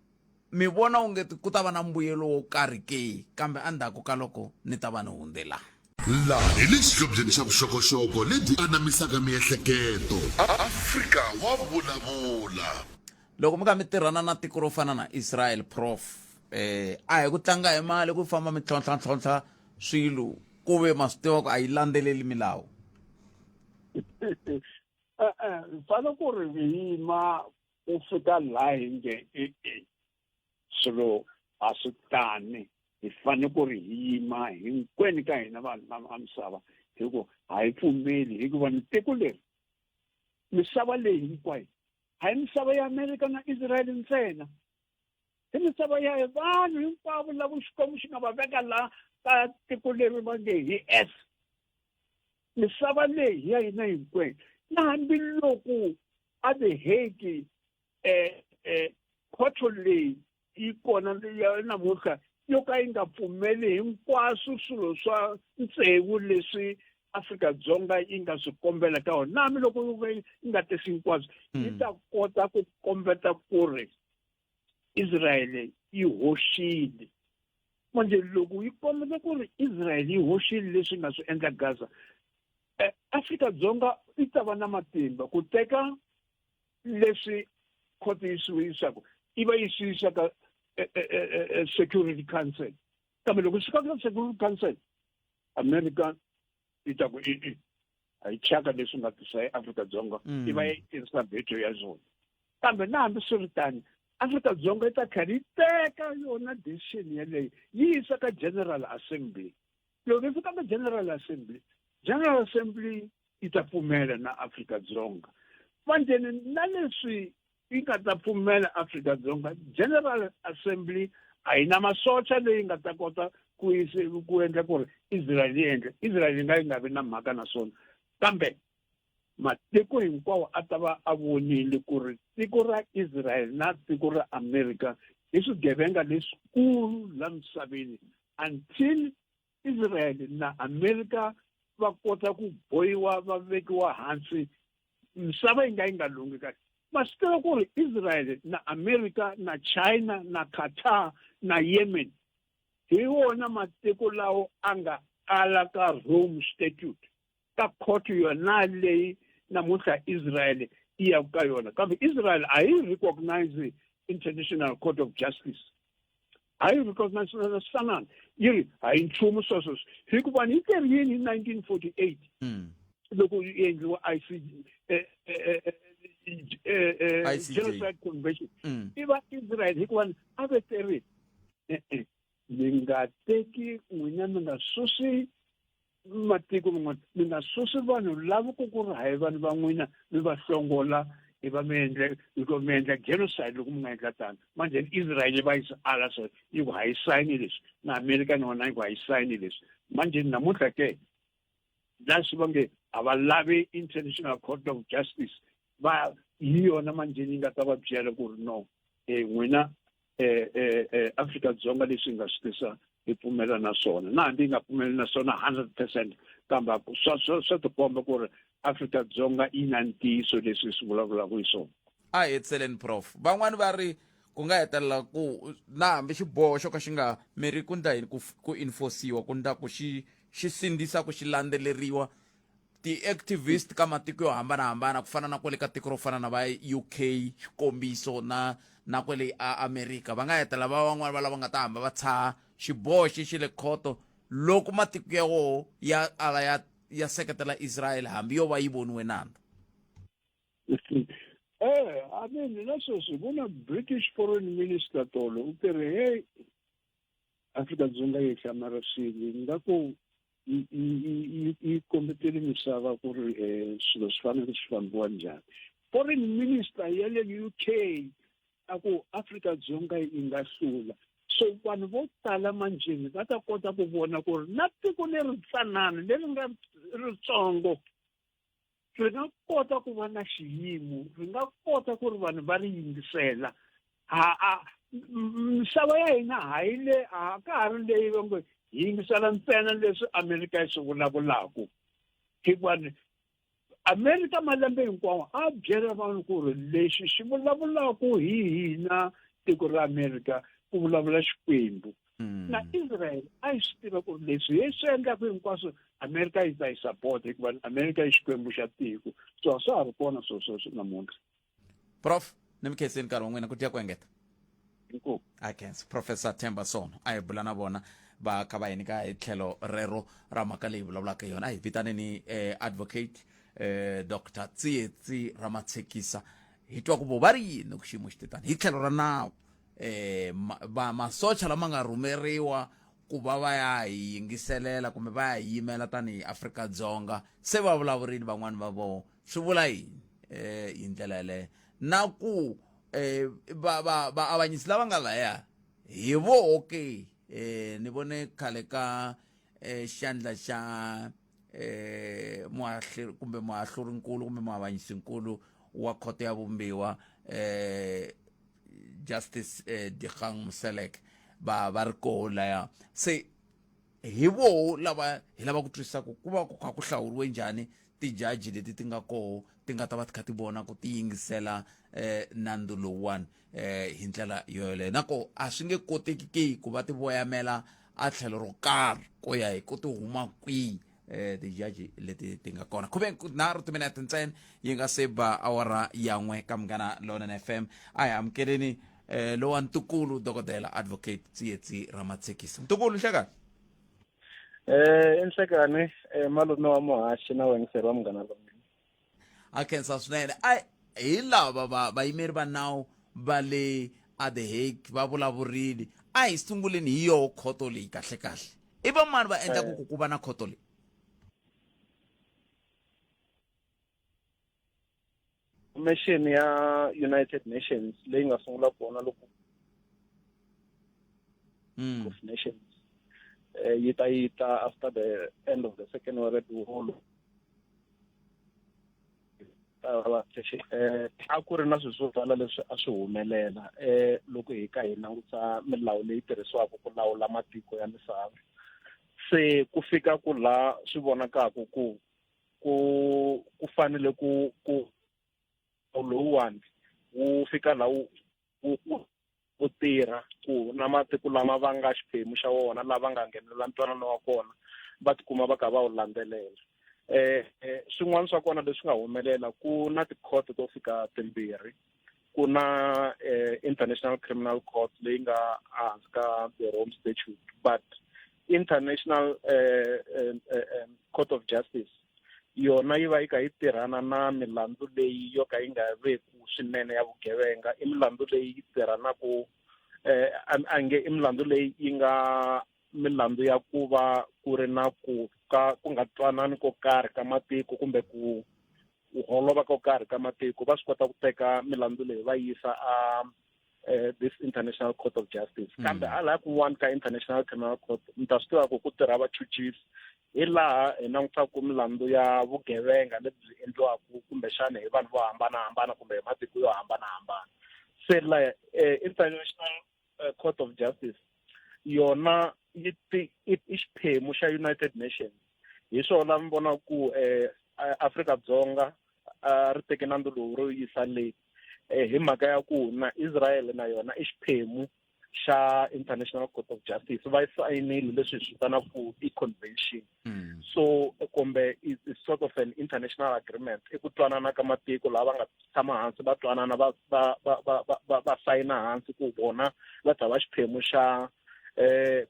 mi vona onge ku ta va na mbuyelo wo karhi ke kambe endzhaku ka loko ni ta va ni hundzela laha hi le xihlobyeni xa vuxokoxoko lebyi anamisaka miehleketo Afrika wa vulavula loko mi kha mi tirhana na tiko ro fana na Israel prof a hi ku tlanga hi mali ku famba mi tlhontlha swilo ku ve ma swi tiva ku a yi landzeleli milawu fana ku ri yima ku fika laha hi nge swilo a swi tani hi fanele ku ri hi yima hinkwenu ka hina vanhu va misava hi ku a hi pfumeli hikuva ni tiko leri misava leyi hinkwayo a hi misava ya America na Israel ntsena hi misava ya vanhu hinkwavo lava xikwembu xi nga va veka laha ka tiko leri va nge hi misava leyi ya hina hinkwenu na hambiloko a The Hague khoto leyi yi kona ya namuntlha yo ka yi nga pfumeli hinkwaswo swilo swa ntsevu leswi Afrika-Dzonga yi nga swi kombela ka wona na hambiloko yi nga tisi hinkwaswo yi ta kota ku kombeta ku ri Israel yi hoxile manje loko yi kombeta ku ri Israel yi hoxile leswi nga swi endla Gaza Afrika-Dzonga yi ta va na matimba ku teka leswi khoto yi swi yisaka yi va yi swi yisaka Security Council kambe loko swi fika ka Security Council America ita ku ai chaka leswi nga tisa eAfrika-Dzonga i va yi tirhisa beto ya zona kambe na hambi swi ri tani Afrika-Dzonga yi ta tlhela yi teka yona decision yeleyo yi yisa ka General Assembly loko yi fika ka General Assembly yi ta pfumela na Afrika-Dzonga manjeni na leswi yi nga ta pfumela Afrika-Dzonga General Assembly a yi na masocha leyi nga ta kota ku endla ku ri Israel yi nga vi na mhaka na swona kambe matiko hinkwawo a ta va a vonile ku ri tiko ra Israel na tiko ra America hi swigevenga leswikulu la misaveni until Israel na America va kota ku bohiwa va vekiwa hansi misava yi nga lungi kahle ma swi tiva ku ri Israel na America na China na Qatar na Yemen hi wona matiko lawo a nga ala ka Rome Statute ka court yona leyi namuntlha Israel yi ya ka yona kambe Israel a yi recognize International Court of Justice a yi recognize na sanana yiri a yi nchumu sweswo hikuva yi tirhile hi 1948 loko yi endliwa Genocide Convention iva Israel hikuva a ve tirhile mi nga teki n'wina mi nga susi matiko man'wana mi nga susi vanhu lava ku ri hayi vanhu va n'wina mi va hlongola hi va mi endla genocide loko mi nga endla tani manjhe Israel va yi ala so yi ku hayi sayini leswi na America na wona yi ku hayi sayini leswi manjhe namuntlha ke leswi va nge a va lavi International Court of Justice va hi yona manjhe yi nga ta va byela ku ri no n'wina Afrika-Dzonga leswi nga swi tisa hi pfumela na swona na hambi yi nga pfumeli na swona 100% kambe swa tikomba ku ri Afrika-Dzonga yi na ntiyiso leswi swi vulavulaka hi swona a hetseleni prof van'wani va ri ku nga hetelela ku na hambi xiboho xo ka xi nga miri ku ndla yini ku enforciwa ku ndla ku xi sindzisa ku xi landzeleriwa ti-activist ka matiko yo hambanahambana ku fana na kwale ka tiko ro fana na va UK xikombiso na kwale America va nga hetelela va van'wani va lava nga ta hamba va tshaha xiboho xi le khoto loko matiko ya woho ya ala ya seketela Israel hambi yo va yi voniwe nandzu I mean na sweswi ku na British Foreign Minister tolo u tirhe hey Afrika-Dzonga yi hlamara swilo ingaku yi kombetele misava ku ri swilo swi fanele swi fambiwa njhani Foreign Minister ya le UK aku Afrika-Dzonga yi nga hlula so vanhu vo tala manjeni va ta kota ku vona ku ri na tiko leri tsanana leri nga ritsongo ri nga kota ku va na xiyimo ri nga kota ku ri vanhu va ri yingisela misava ya hina a ka ha ri leyi va ngo hi yingisela ntsena leswi America yi swi vulavulaka hikuva America malembe hinkwawo a byela vanhu ku ri lexi xi vulavulaka hi hina tiko ra America ku vulavula Xikwembu na Israel a yi swi tiva ku ri leswi hi swi endlaka hinkwaswo America yi ta yi support hikuva America yi Xikwembu xa tiko so swa ha ri kona sweswo namuntlha prof ni mi khenseni nkarhi wa n'wina ku tiya ku engeta inkomu akhensa Professor Themba Sono a hi bula na vona va kha va hi nyika hi tlhelo rero ra mhaka leyi vulavulaka yona a hi vitaneni advocate Dr Tsietsi Ramatsekisa hi twa ku vo va ri yini ku xiyimo xi titani hi tlhelo ra nawu masocha lama nga rhumeriwa ku va va ya hi yingiselela kumbe va ya hi yimela tanihi Afrika-Dzonga se va vulavurile van'wani va vona swi vula yini hi ndlela yaleyo na ku vaavanyisi lava nga laya hi voho ke ni vone khale ka xandla xa kumbe muhahlurinkulu kumbe muavanyisinkulu wa khoto ya vumbiwa Justice Dikgang Moselek va ri koho laya se hi voho lava hi lava ku twisisa ku va ku kha ku hlawuriwe njhani tijaji leti ti nga koho ti nga ta va ti kha ti vona ku ti yingisela nandzu lowuwani hi ndlela yoleyo nako a swi nge koteki ke ku va ti voyamela a tlhelo ro karhi ku ya hi ku ti huma kwihi tijaji leti ti nga kona khume nharhu timinete ntsena yi nga se ba awara yan'we ka Munghana Lonene FM a hi amukeleni lowa ntukulu dokodela advocate Tsietsi Ramatsekisa ntukulu nhlekani Enhlekani malume wa muhashi na vayingiseri wa munghana lonene. A khensa swinene. Ai hi lava vayimeri va nawu va le a The Hague va vulavurile. A hi sunguleni hi yoho khoto leyi kahle kahle. I va mani va endla ku va na khoto leyi? Commission ya United Nations leyi nga sungula kona loko of Nations yi ta after the end of the Second World War. A ku ri na swilo swo tala leswi a swi humelela loko hi ka hi langusa milawu leyi tirhisiwaka ku lawula matiko ya misava. Se ku fika ku la swi vonakaka ku fanele ku lowuwani wu fika la wu tirha ku na matiko lama va nga xiphemu xa wona lava nga nghenelela ntwanano wa kona va tikuma va kha va wu landzelela. Swin'wana swa kona leswi nga humelela ku na tikhoto to fika timbirhi. Ku na International Criminal Court leyi nga hansi ka the Rome Statute, but International Court of Justice yona yi va yi kha yi tirhana na milandzu leyi yo ka yi nga veku swinene ya vugevenga. I milandzu leyi yi tirhanaku a nge i milandzu leyi yi nga milandzu ya ku va ku ri na ku nga twanani ko karhi ka matiko kumbe ku holova ko karhi ka matiko. Va swi kota ku teka milandzu leyi va yisa this International Court of Justice. Kambe hala kun'wana ka International Criminal Court mi ta swi tiva ku tirha vachuchisi hi laha hi langutaku milandzu ya vugevenga lebyi endliwaku kumbexana hi vanhu vo hambanahambana kumbe hi matiko yo hambanahambana. Se la International Court of Justice yona i xiphemu xa United Nations. Hi swona mi vona ku Afrika-Dzonga ri teke nandzu lowu ro yisa le hi mhaka ya ku na Israel na yona i xiphemu xa International Court of Justice. Va yi sayinile leswi hi swi vitanaku i convention. So kumbe is sort of an international agreement. I ku twanana ka matiko lava nga tshama hansi va twanana va sayina hansi ku vona va ta va xiphemu xa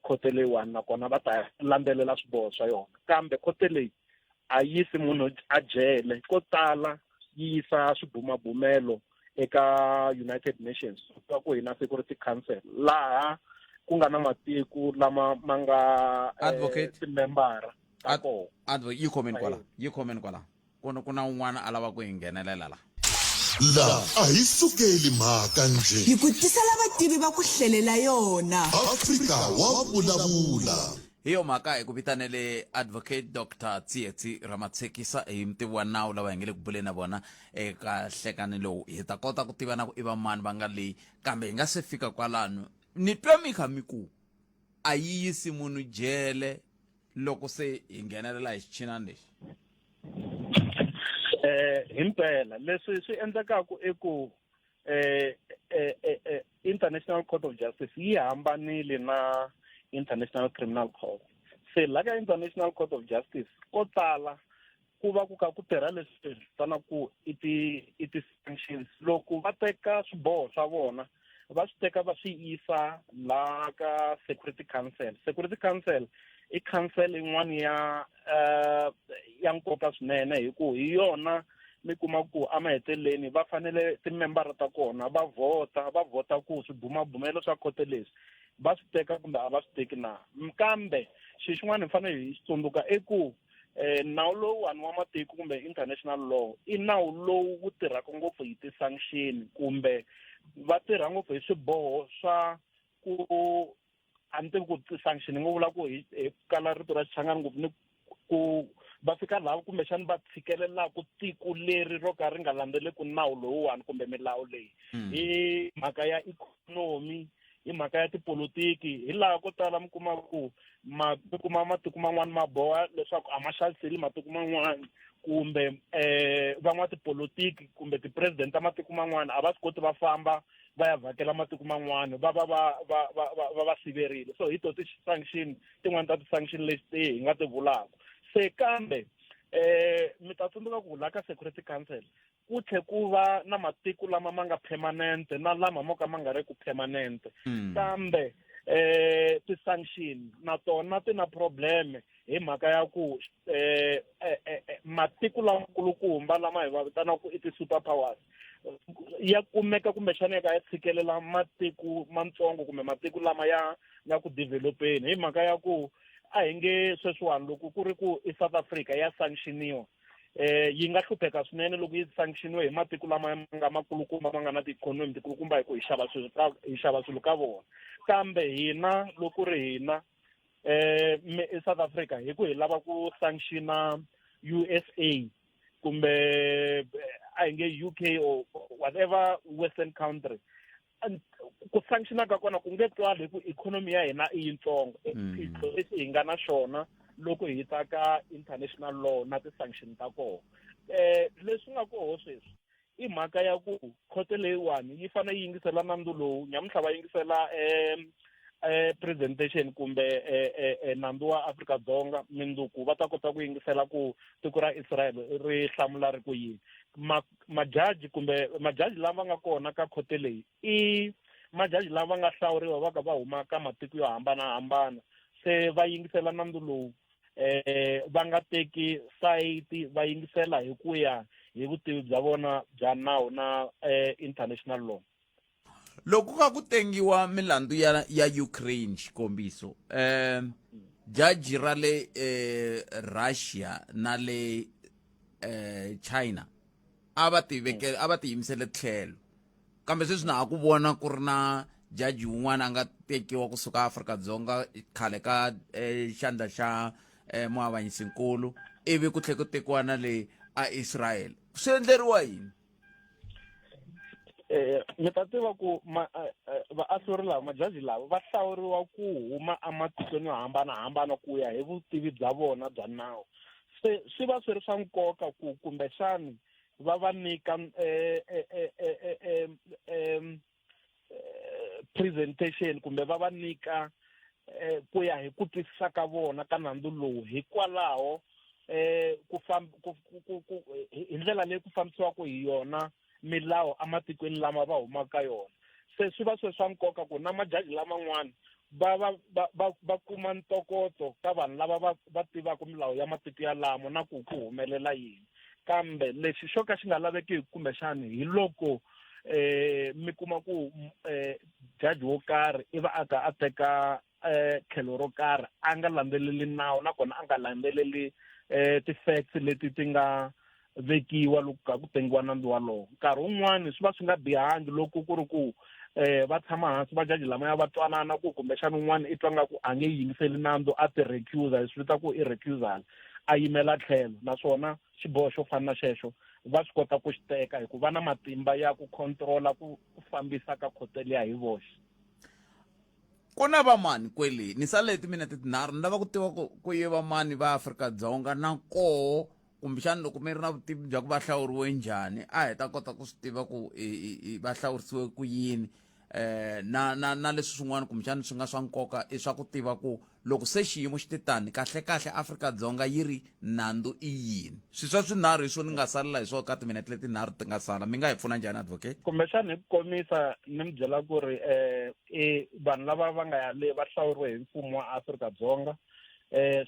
khoto leyiwani nakona va ta landzelela swiboho swa yona. Kambe khoto leyi a yisi munhu a jele, ko tala yi yisa swibumabumelo eka United Nations ku hi na Security Council laha ku nga na matiko lama ma nga timembara ta kona. Advocate yi comment kwala ku na un'wana a lava ku hi nghenelela la. La a hi sukeli mhaka nje. Hi ku tisela vativi va ku hlelela yona. Afrika wa vulavula. Hiyo mhaka hi ku vitanele Advocate Dr Tsietsi Ramatsekisa hi mutivi wa nawu lava hi nge le ku buleni na vona eka nhlekani lowu. Hi ta kota ku tiva na ku i va mani va nga leyi, kambe hi nga se fika kwalano ni twa mi kha mi ku a yi yisi munhu jele loko se hi nghenelela hi xichinani lexi. Himpela leswi swi endlekaku i ku International Court of Justice yi hambanile na International Criminal Court. Se la ka International Court of Justice ko tala ku va ku ka ku tirha leswi vitanaku i ti sanctions. Loko va teka swiboho swa vona va swi teka va swi yisa la ka Security Council. Security Council i council yin'wana ya nkoka swinene hi ku hi yona mi kuma ku amaheteleni va fanele timembara ta kona va vhota ku swibumabumelo swa khoto leswi va swi teka kumbe a va swi teki na. Kambe xin'wana hi fanele hi tsundzuka i ku nawu lowuwani wa matiko kumbe international law i nawu lowu wu tirhaka ngopfu hi ti-sanction kumbe va tirha ngopfu hi swiboho swa ku a ni tivi ku ti-sanction ni ngo vula ku hi kala rito ra xichangani ngopfu ni ku va fika laha kumbexani va tshikelelaku tiko leri ro ka ri nga landzeleki nawu lowuwani kumbe milawu leyi hi mhaka ya ikhonomi, hi mhaka ya tipolotiki. Hi laha ko tala mi kuma ku matiko man'wana ma boha leswaku a ma xaviseli matiko man'wana kumbe van'watipolotiki kumbe ti-president ta matiko man'wana a va swi koti va famba va ya vhakela matiko man'wana va siverile. So hi to ti-sanction tin'wana ta ti-sanction leti hi nga ti vulaka. Se kambe mi ta tsundzuka ku la ka Security Council ku tlhe ku va na matiko lama ma nga permanent na lama mo ka ma nga ri ku permanent. Kambe ti-sanction na tona ti na probleme hi mhaka ya ku matiko lamakulukumba lama hi va vitanaka ku i ti-super powers ya kumeka kumbexana ya tshikelela matiko matsongo kumbe matiko lama ya ku developeni hi mhaka ya ku a hi nge sweswiwani loko ku ri ku i South Africa ya sanctioniwa yi nga hlupheka swinene loko yi sanctioniwe hi matiko lama nga makulukumba ma nga na ti-economy tikulukumba hi ku hi xava swilo ka vona kambe hina loko ri hina South Africa hi ku hi lava ku sanctiona USA kumbe a hi nge UK or whatever western country ku sanctiona ka kona ku nge twali hi ku economy ya hina i yitsongo swiphiqo leswi hi nga na xona loko hi ta ka international law na ti-sanction ta koho leswi nga koho sweswi i mhaka ya ku khoto leyiwani yi fanele yi yingisela nandzu lowu nyamuntlha va yingisela presentation kumbe nandzu wa Afrika-Dzonga mindzuku va ta kota ku yingisela ku tiko ra Israel ri hlamula ri ku yini majaji kumbe majaji lava nga kona ka khoto leyi i majaji lava nga hlawuriwa va ka va huma ka matiko yo hambanahambana se va yingisela nandzu lowu va nga teki sayiti va yingisela hi ku ya hi vutivi bya vona bya nawu na international law. Loko ka ku tengiwa milandzu ya Ukraine xikombiso jaji ra le Russia na le China a va ti yimisele tlhelo kambe sweswi na ha ku vona ku ri na jaji wun'wana a nga tekiwa kusuka Afrika-Dzonga khale ka xandla xa muavanyisinkulu ivi ku tlhe ku tekiwa na le a Israel swi endleriwa yini? Mi ta tiva ku vaasori lava majaji lava va hlawuriwa ku huma ematikweni yo hambanahambana ku ya hi vutivi bya vona bya nawu se swi va swi ri swa nkoka ku kumbexani va va nyika presentation kumbe va va nyika ku ya hi ku twisisa ka vona ka nandzu lowu hikwalaho hi ndlela leyi ku fambisiwaka hi yona milawu ematikweni lama va humaka yona se swi va swi swa nkoka ku na majaji laman'wana va kuma ntokoto ka vanhu lava va tivaka milawu ya matiko yalamo na ku humelela yini kambe lexi xo ka xi nga laveki kumbexani hi loko mi kuma ku jaji wo karhi i va a teka tlhelo ro karhi a nga landzeleli nawu nakona a nga landzeleli ti-facts leti ti nga vekiwa loko ka ku tengiwa nandzu walowo nkarhi wun'wani swi va swi nga bihangi loko ku ri ku va tshama hansi vajaji lamaya va twanana ku kumbexana un'wana i twa nga ku a nge yingiseli nandzu a ti recusa hi swi vita ku i recusal a yimela tlhelo naswona xiboho xo fana na xexo va swi kota ku xi teka hikuva va na matimba ya ku controla ku fambisa ka khoto liya hi voxe. Ku na vamani kweli ni sale timinete tinharhu ni lava ku tiva ku ye vamani va Afrika-Dzonga na koho kumbexani loko mi ri na vutivi bya ku va hlawuriwe njhani a hi ta kota ku swi tiva ku va hlawurisiwe ku yini na leswi swin'wana kumbexani swi nga swa nkoka i swa ku tiva ku loko se xiyimo xi titani kahle Afrika-Dzonga yi ri nandzu i yini swi swa swinharhu hi swo ni nga salela hi swona ka timinete leti tinharhu ti nga sala mi nga hi pfuna njhani advocate? Kumbexani hi ku komisa ni mi byela ku ri vanhu lava va nga ya le va hlawuriwe hi mfumo wa Afrika-Dzonga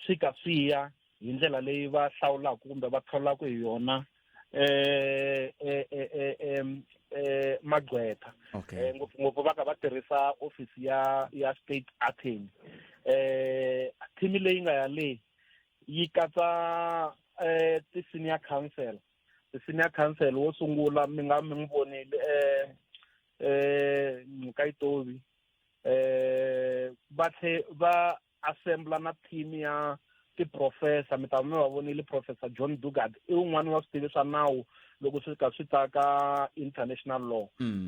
swi ka swi ya hi ndlela leyi va hlawulaka kumbe va thawulaka hi yona magqwetha ngopfungopfu va ka va tirhisa ofisi ya state attorney team leyi nga ya le yi katsa ti-senior counsel wo sungula mi nga mi n'wi vonile Nkayitovi va assembla na team ya ti-professor mi ta mi va vonile Professor John Dugard i wun'wana wa switivi swa nawu loko swi ka swi ta ka international law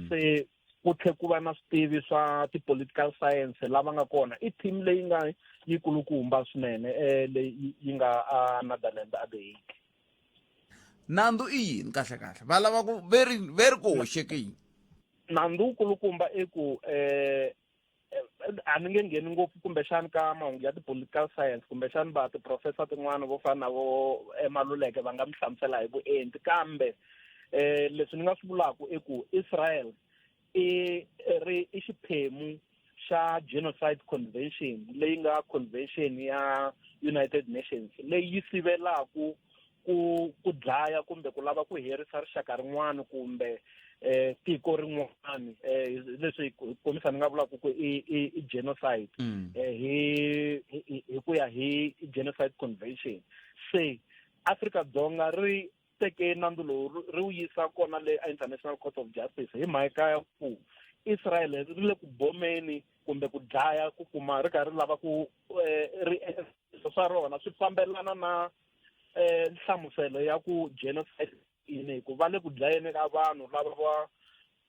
se ku tlhe ku va na switivi swa ti-political science lava nga kona i team leyi nga yi kulukumba swinene leyi yi nga Netherlands a The Hague. Nandzu i yini kahle va lava ku very ku hoxeke yini? Nandzu wu kulukumba i ku a ni nge ngheni ngopfu kumbexani ka mahungu ya ti-political science kumbexani va ti-professor tin'wana vo fana na vo Maluleke va nga mi hlamusela hi vuenti kambe leswi ni nga swi vulaka i ku Israel i xiphemu xa Genocide Convention leyi nga convention ya United Nations leyi sivelaku ku dlaya kumbe ku lava ku herisa rixaka rin'wana kumbe tiko rin'wana leswi komisa ni nga vulaka ku i genocide hi ku ya hi Genocide Convention. Se Afrika-Dzonga ri teke nandzu lowu ri wu yisa kona le International Court of Justice hi mhaka ya ku Israel ri le ku bomeni kumbe ku dlaya ku kuma ri karhi lava ku ri swa rona swi fambelana na nhlamuselo ya ku genocide ini ku va le ku dlayeni ka vanhu lava va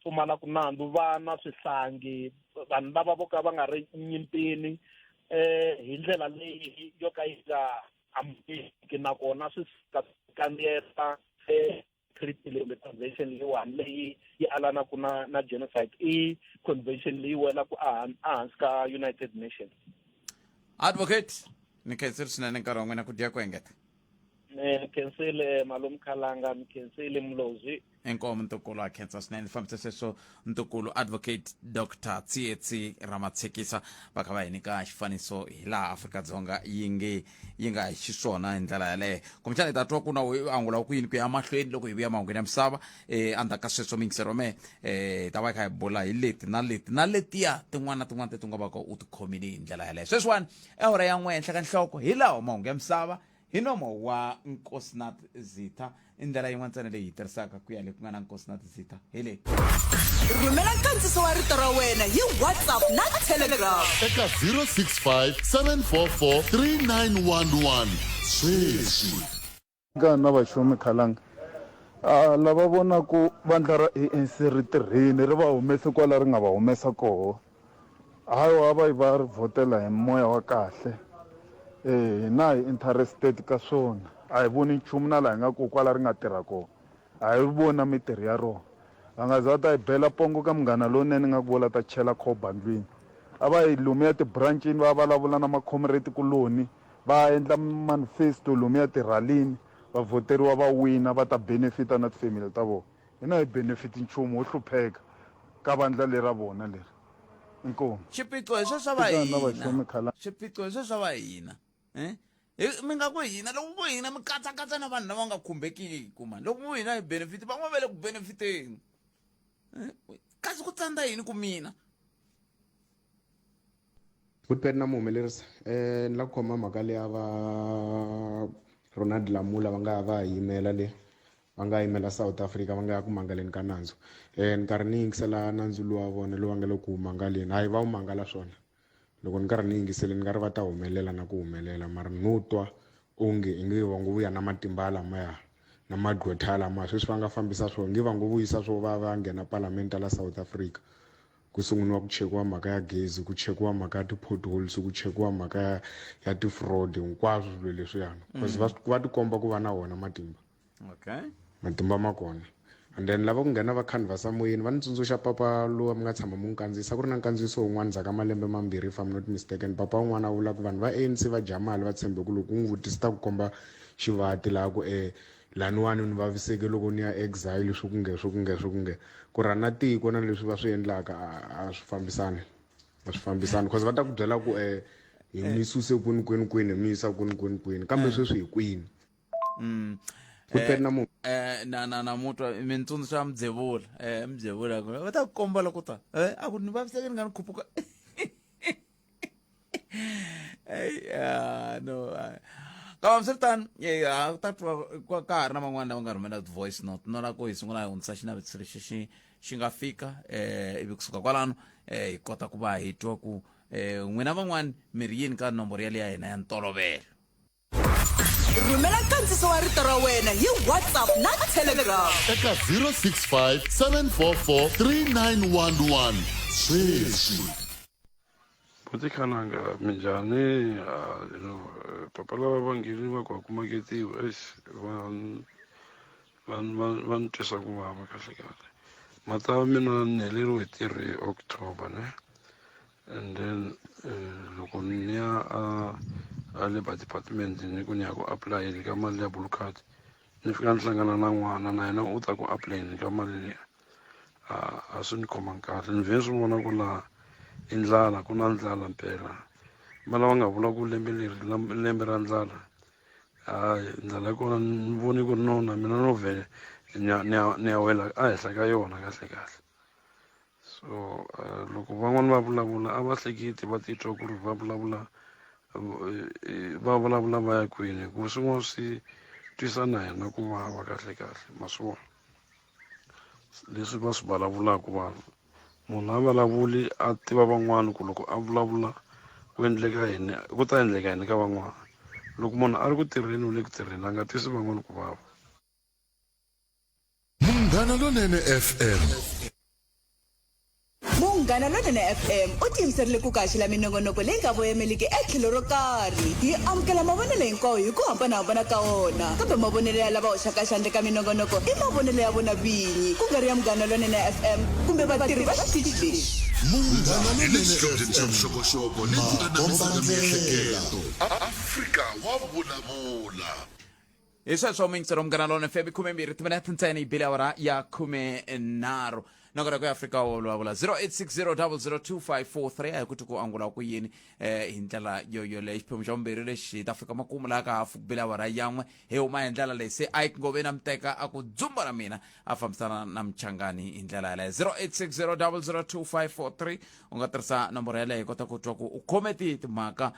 pfumalaku nandzu, vana, swihlangi, vanhu lava vo ka va nga ri nyimpini hi ndlela leyi yo ka yi nga amukeleki nakona swi kandziyeta treaty leyi convention leyiwani leyi yi alanaku na genocide i convention leyi welaku ehansi ka United Nations. Advocate ni khensile swinene nkarhi wa n'wina ku dya ku engeta. Khensile Malume Khalanga, ni khensile Mlozi. Enkomo ntukulu a khensa swinene fambisa sweswo ntukulu Advocate Dr Tsietsi Ramatsekisa va kha va hi nyika xifaniso hi laha Afrika-Dzonga yi nga hi xiswona hi ndlela yaleyo. Kumbexana hi ta twa ku na angula ku yini ku ya mahlweni loko hi vuya mahungweni ya misava endzhaku ka sweswo mingisero wa mehe hi ta va hi kha hi bula hi leti na letiya tin'wana na tin'wana leti nga va ka u tikhomile hi ndlela yaleyo. Sweswiwani awara ya n'we henhla ka nhloko hi lawa mahungu ya misava hi nomo wa Nkosinathi Zitha i ndlela yin'wana ntsena leyi hi tirhisaka ku ya le ku nga na Nkosinathi Zitha hi leyi. Rhumela nkandziso wa rito ra wena hi WhatsApp na Telegram eka 065 744 3911 sweswi. Na vaxomi Khalanga lava vonaku vandla ra ANC ri tirhini ri va humese kwala ri nga va humesa koho hayi va yi va ri vhotela hi moya wa kahle na hi interested ka swona a hi voni nchumu na laha hi nga ku kwala ri nga tirha kona a hi vona mitirho ya rona va nga za ta hi bela pongo ka munghana lowunene nga ku vola ta chela khoba ndlwini a va hi lomuya tibranchini va vulavula na macomrade kuloni va endla manifesto lomuya tiralini va voteriwa va wina va ta benefita na tifamily ta vona hina hi benefit nchumu wo hlupheka ka vandla lera vona leri inkomu xiphiqo hi sweswo va hina xiphiqo hi sweswo va hina mi nga ku hina loko ku hina mi katsakatsa na vanhu lava nga khumbekiki mani loko ku hina hi benefit van'wana va le ku benefiteni kasi ku tsandza yini ku mina Good na muhumelerisi ni la ku khoma mhaka leya va Ronald Lamula va yimela le va nga yimela South Africa va nga ya ku mangaleni ka nandzu ni karhi ni yingisela nandzu lowa vona lowu va nga le ku mangaleni hayi va wu mangala swona loko ni karhi ni yingisele ni nga ri va ta humelela na ku humelela mara no twa onge i nge va ngo vuya na matimba lamaya na madqwetha lamaya sweswi va nga fambisa swona nge va ngo vuyisa swo va nghena palamende la South Africa ku sunguniwa ku chekiwa mhaka ya gezi ku chekiwa mhaka ya ti-potholes ku chekiwa mhaka ya ti-fraud hinkwaswo swilo leswiyani because va tikomba ku va na wona matimba matimba ma kona and then lava ku nghena va canvasa moyeni va ni tsundzuxa papa lowa mi nga tshama mu kandziyisa ku ri na nkandziyiso wun'wana ndzhaka malembe mambirhi if I'm not mistaken papa wun'wana a vula ku vanhu va ANC va dya mali va tshembe ku loko u n'wi vutisa ta ku komba xivati laha ku laniwani ni vaviseke loko ni ya exile swi ku nge ku ra na tiko na leswi va swi endlaka a swi fambisani because va ta ku byela ku hi mi suse kwini mi yisa kwini kambe sweswi hi kwini na mutwa mi ni tsundzuxa Mdzevula va ta ku komba loko ta a ku ni vaviseke ni nga ni khuphuka no kavambiswiritano ta twa ka ha ri na man'wana lava nga rhumela voice note no la ku hi sungula hi hundzisa xinavetiso lexi xi nga fika ivi kusuka kwalano hi kota ku va hi twa ku n'wina van'wani mi ri yini ka nomboro yaleyi ya hina ya ntolovelo. Rhumela nkandziso wa rito ra wena hi WhatsApp na Telegram eka 065 744 3911 sweswi. Buti Khalanga minjhani papa lava va ngheniwa ku akumaketiwa va ni twisa ku vava kahle mata mina ni heleriwe hi 3 October ne and then loko ni ya a Labour Department ni ku ni ya ku apply le ka mali ya blue card ni fika ni hlangana na n'wana na yena u ta ku apply ka mali leyi a swi ni khoma kahle ni vhe swi vona ku laha indlala ku na ndlala mpela vana va nga vula ku lembe ra ndlala hayi ndlala ya kona ni voni ku ri nona mina no vhele ni ya wela ehenhla ka yona kahle kahle so loko van'wani va vulavula a va hleketi va titwa ku ri va vulavula va ya kwini ku swin'wana swi twisa na hina ku vava kahle kahle ma swi vona leswi va swi vulavulaka vanhu munhu a vulavuli a tiva van'wani ku loko a vulavula ku ta endleka yini ka van'wana loko munhu a ri ku tirheni u le ku tirheni a nga twisi van'wani ku vava. Munghana Lonene FM. Munghana Lonene FM u tiyimiserile ku kaxela minongonoko leyi nga voyameliki etlhelo ro karhi hi amukela mavonelo hinkwawo hi ku hambanahambana ka wona kambe mavonelo ya lava hoxaka xandla ka minongonoko i mavonelo ya vona vinyi ku nga ri ya Munghana Lonene FM kumbe vatirhi va xitichi lexi. Munghana Lonene FM vuxokoxoko lebyi anamisaka miehleketo. Afrika wa vulavula. Hi sweswo mingisero Munghana Lonene FM 12 timinete ntsena hi bile awara ya 13 nongora ku Afrika wa vulavula 0860002543 ayi kuti ku angula ku yini hi ndlela yo le xiphemu xa vumbirhi lexi ta fika makumu la ka hafu bile awara yan'we hi huma hi ndlela leyi se a yi ngove na mteka a ku dzumba ra mina a fambisana na mchangani hi ndlela yaleyo 0860002543 u nga tirhisa nomboro yaleyo hi kota ku twa ku u khome timhaka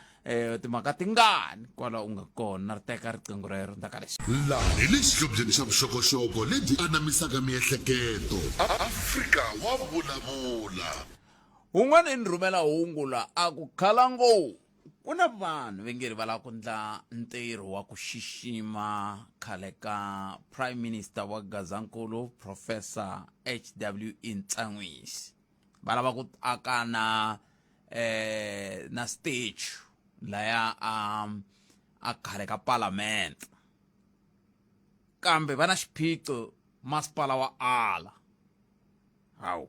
tingani kwala u nga kona ri teka riqingho rero ndaka lexi laha hi le xihlobyeni xa vuxokoxoko lebyi anamisaka miehleketo. Afrika wa vulavula. un'wana i ni rhumela hungu la a ku khalango ku na vanhu vengeri va lava ku ndla ntirho wa ku xixima khale ka prime minister wa Gazankulu Professor HW Ntsanwisi va lava ku aka na stage laya a khale ka parliament kambe va na xiphiqo masipala wa ala hawu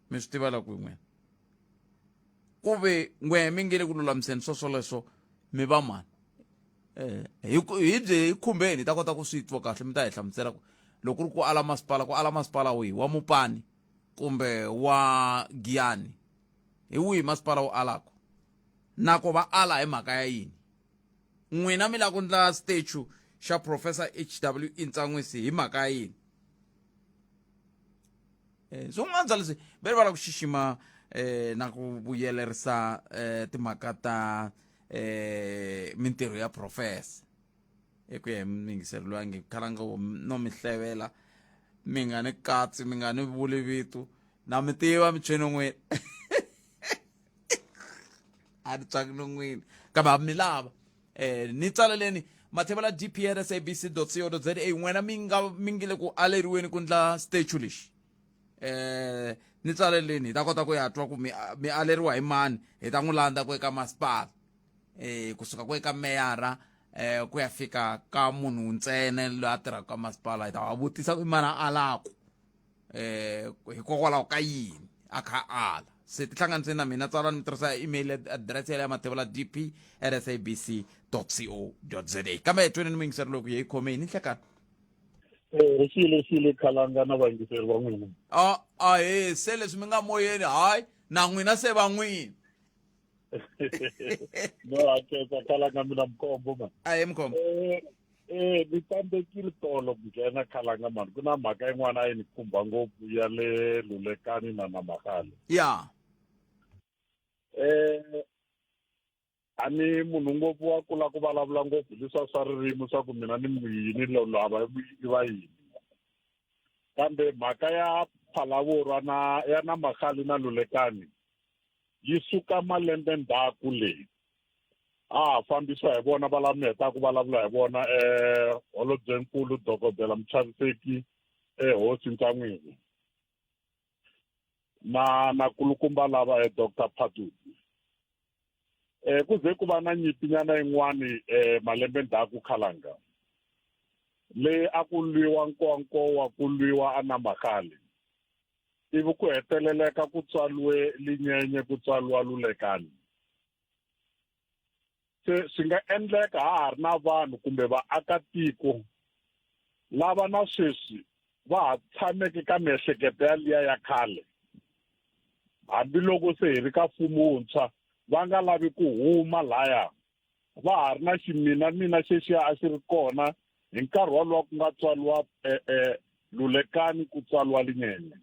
mi swi tiva la ku n'wena ku ve n'we mi nge le ku lulamiseni swoswoleswo mi va mani hi bye hi khumbeni hi ta kota ku swi twa kahle mi ta hi hlamusela ku loko ri ku ala masipala wihi wa Mupani kumbe wa Giyani hi wihi masipala wo alako nako va ala hi mhaka ya yini n'wina mi lava ku ndla statue xa Professor HW Ntsanwisi hi mhaka ya yini swin'wana bya leswi va ri va lava ku xixima na ku vuyelerisa timhaka ta mintirho ya professor eku ya hi mingiseri loyi a nge khalanga no mi hlevela mi nga ni katsi mi nga ni vuli vito na mi tiva michweni n'wina a ni tswaki no n'wina kambe mi lava ni tsaleleni mathevela dprsabc.co.za n'wena mi nge le ku aleriweni ku ndla statue lexi ni tsaleleni hi ta kota ku ya twa ku mi aleriwa hi mani hi ta n'wi landza ku eka masipala kusuka ku eka meyara ku ya fika ka munhu ntsena loyi a tirhaka ka masipala hi ta va vutisa ku mani a alako hikokwalaho ka yini a kha ala se tihlanganise na mina tsalani mi tirhisa email address ya mathevela dp@sabc.co.za kambe twenini mi yingiseri loko hi khome ni hlekana xile khalanga na vayingiseri va n'wina he se leswi mi nga moyeni hayi na n'wina se va n'wina no hakeza khalanga mina mkhombo mani ahe mkhombo ni tsandzekile tolo ku nghena khalanga mani ku na mhaka yin'wana a yi ni khumba ngopfu ya le Lulekani na Namakale ya a ni munhu ngopfu wa kula ku vulavula ngopfu leswa swa ririmi swa ku mina ni mwini lava i va yini kambe mhaka ya Vulavula ya Namakale na Lulekani yi suka malembe ndzhaku leyi a fambisiwa hi vona va mi heta ku vulavula hi vona holobyenkulu dokodela Muchaviseki hosi Ntsanwisi na kulukumba lava Dr. Patu ku ze ku va na nyimpinyana yin'wani malembe ndzhaku khalanga leyi a ku lwiwa nkonko ku lwiwa a Namakale ivi ku heteleleka ku tswaliwe Linyenye ku tswaliwa Lulekani se swi nga endleka ha ri na vanhu kumbe vaakatiko lava na sweswi va ha tshameke ka miehleketo ya liya ya khale hambiloko se hi ri ka mfumo wuntshwa va nga lavi ku huma laya va ha ri na ximinamina xexiya a xi ri kona hi nkarhi wolowo ku nga tswaliwa lulekani ku tswaliwa linyenye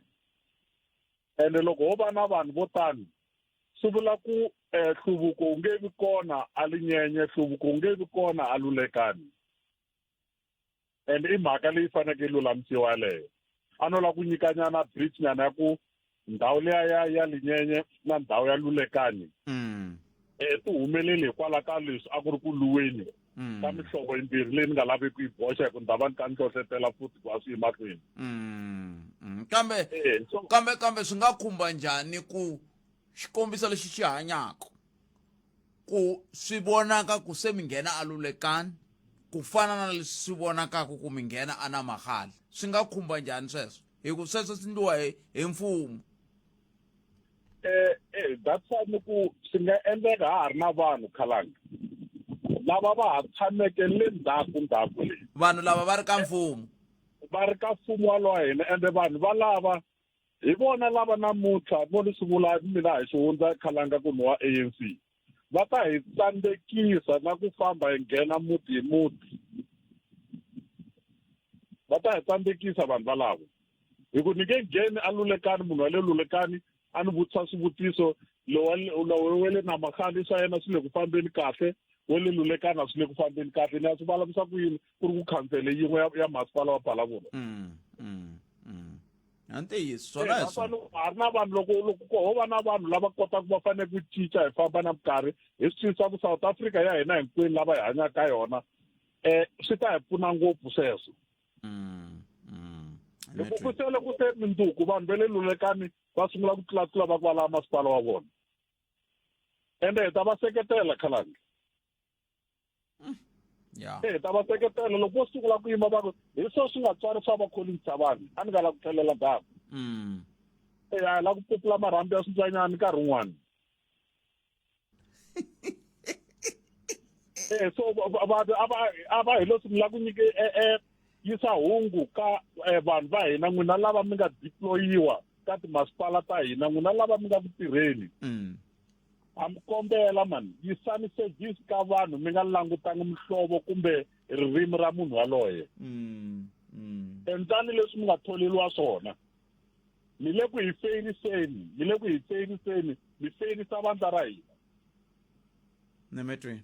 ene loko ho va na vanhu vo tani swi vula ku hluvuko wu nge vi kona a linyenye hluvuko wu nge vi kona a lulekani ende i mhaka leyi fanekele lulamisiwa yaleyo a no la ku nyikanyana bridge nyana ya ku ndhawu leya ya linyenye na ndhawu ya lulekani ti humeleli hikwalaho ka leswi a ku ri ku luweni ka mihlovo yimbirhi leyi ni nga lavi ku yi boxa hi ku ni ta va ni ka ni hlohletela futhi ku a swi yemahlweni kambe swi nga khumba njhani ku xikombiso lexi xi hanyaka ku swi vonaka ku se mi nghena a lulekani ku fana na leswi swi vonakaka ku mi nghena a na mahali swi nga khumba njhani sweswo hi ku sweswo swi endliwa hi mfumo that's ni ku swi nga endleka ha ha ri na vanhu khalanga lava va ha tshameke le ndzhaku leyi vanhu lava va ri ka mfumo wa hina ende vanhu valava hi vona lava namuntlha vo ni swi vula mina hi swi hundza khalanga ku ni wa ANC va ta hi tsandzekisa na ku famba hi nghena muti hi muti va ta hi tsandzekisa vanhu valavo hi ku ni nge ngheni a lulekani munhu wa le lulekani a ni vutisa swivutiso lowu we le na makhali swa yena swi le ku fambeni kahle we le lulekani a swi le ku fambeni kahle ni ya swi vulavisa ku yini ku ri ku khansele yin'we ya masipala wa Vulavula antiyiso swona ha ri na vanhu loko ho va na vanhu lava kotaka va fanele ku cinca hi famba na minkarhi hi swi cinca ku South Africa ya hina hinkwenu lava hi hanyaka ka yona swi ta hi pfuna ngopfu sweswo loko ku sele ku se minduku vanhu va le lulekani va sungula ku tlulatlula va ku va lava masipala wa vona ende hi ta va seketela khalanga hi ta va seketela loko vo sungula ku yima va ku hi swo swi nga tswarisa vakholini bya vanhu a ni nga la ku tlhelela ndzhaku a la ku popula marhambi ya swintswanyani nkarhi wun'wani so a va hi lo sungula ku nyike yisa hungu ka vanhu va hina n'wina lava mi nga deployiwa ka timasipala ta hina n'wina lava mi nga ku tirheni ha mi kombela mani yisani service ka vanhu mi nga langutangi mihlovo kumbe ririmi ra munhu waloye endlani leswi mi nga tholeriwa swona mi le ku hi feyiniseni mi feyinisa vandla ra hina nemetweni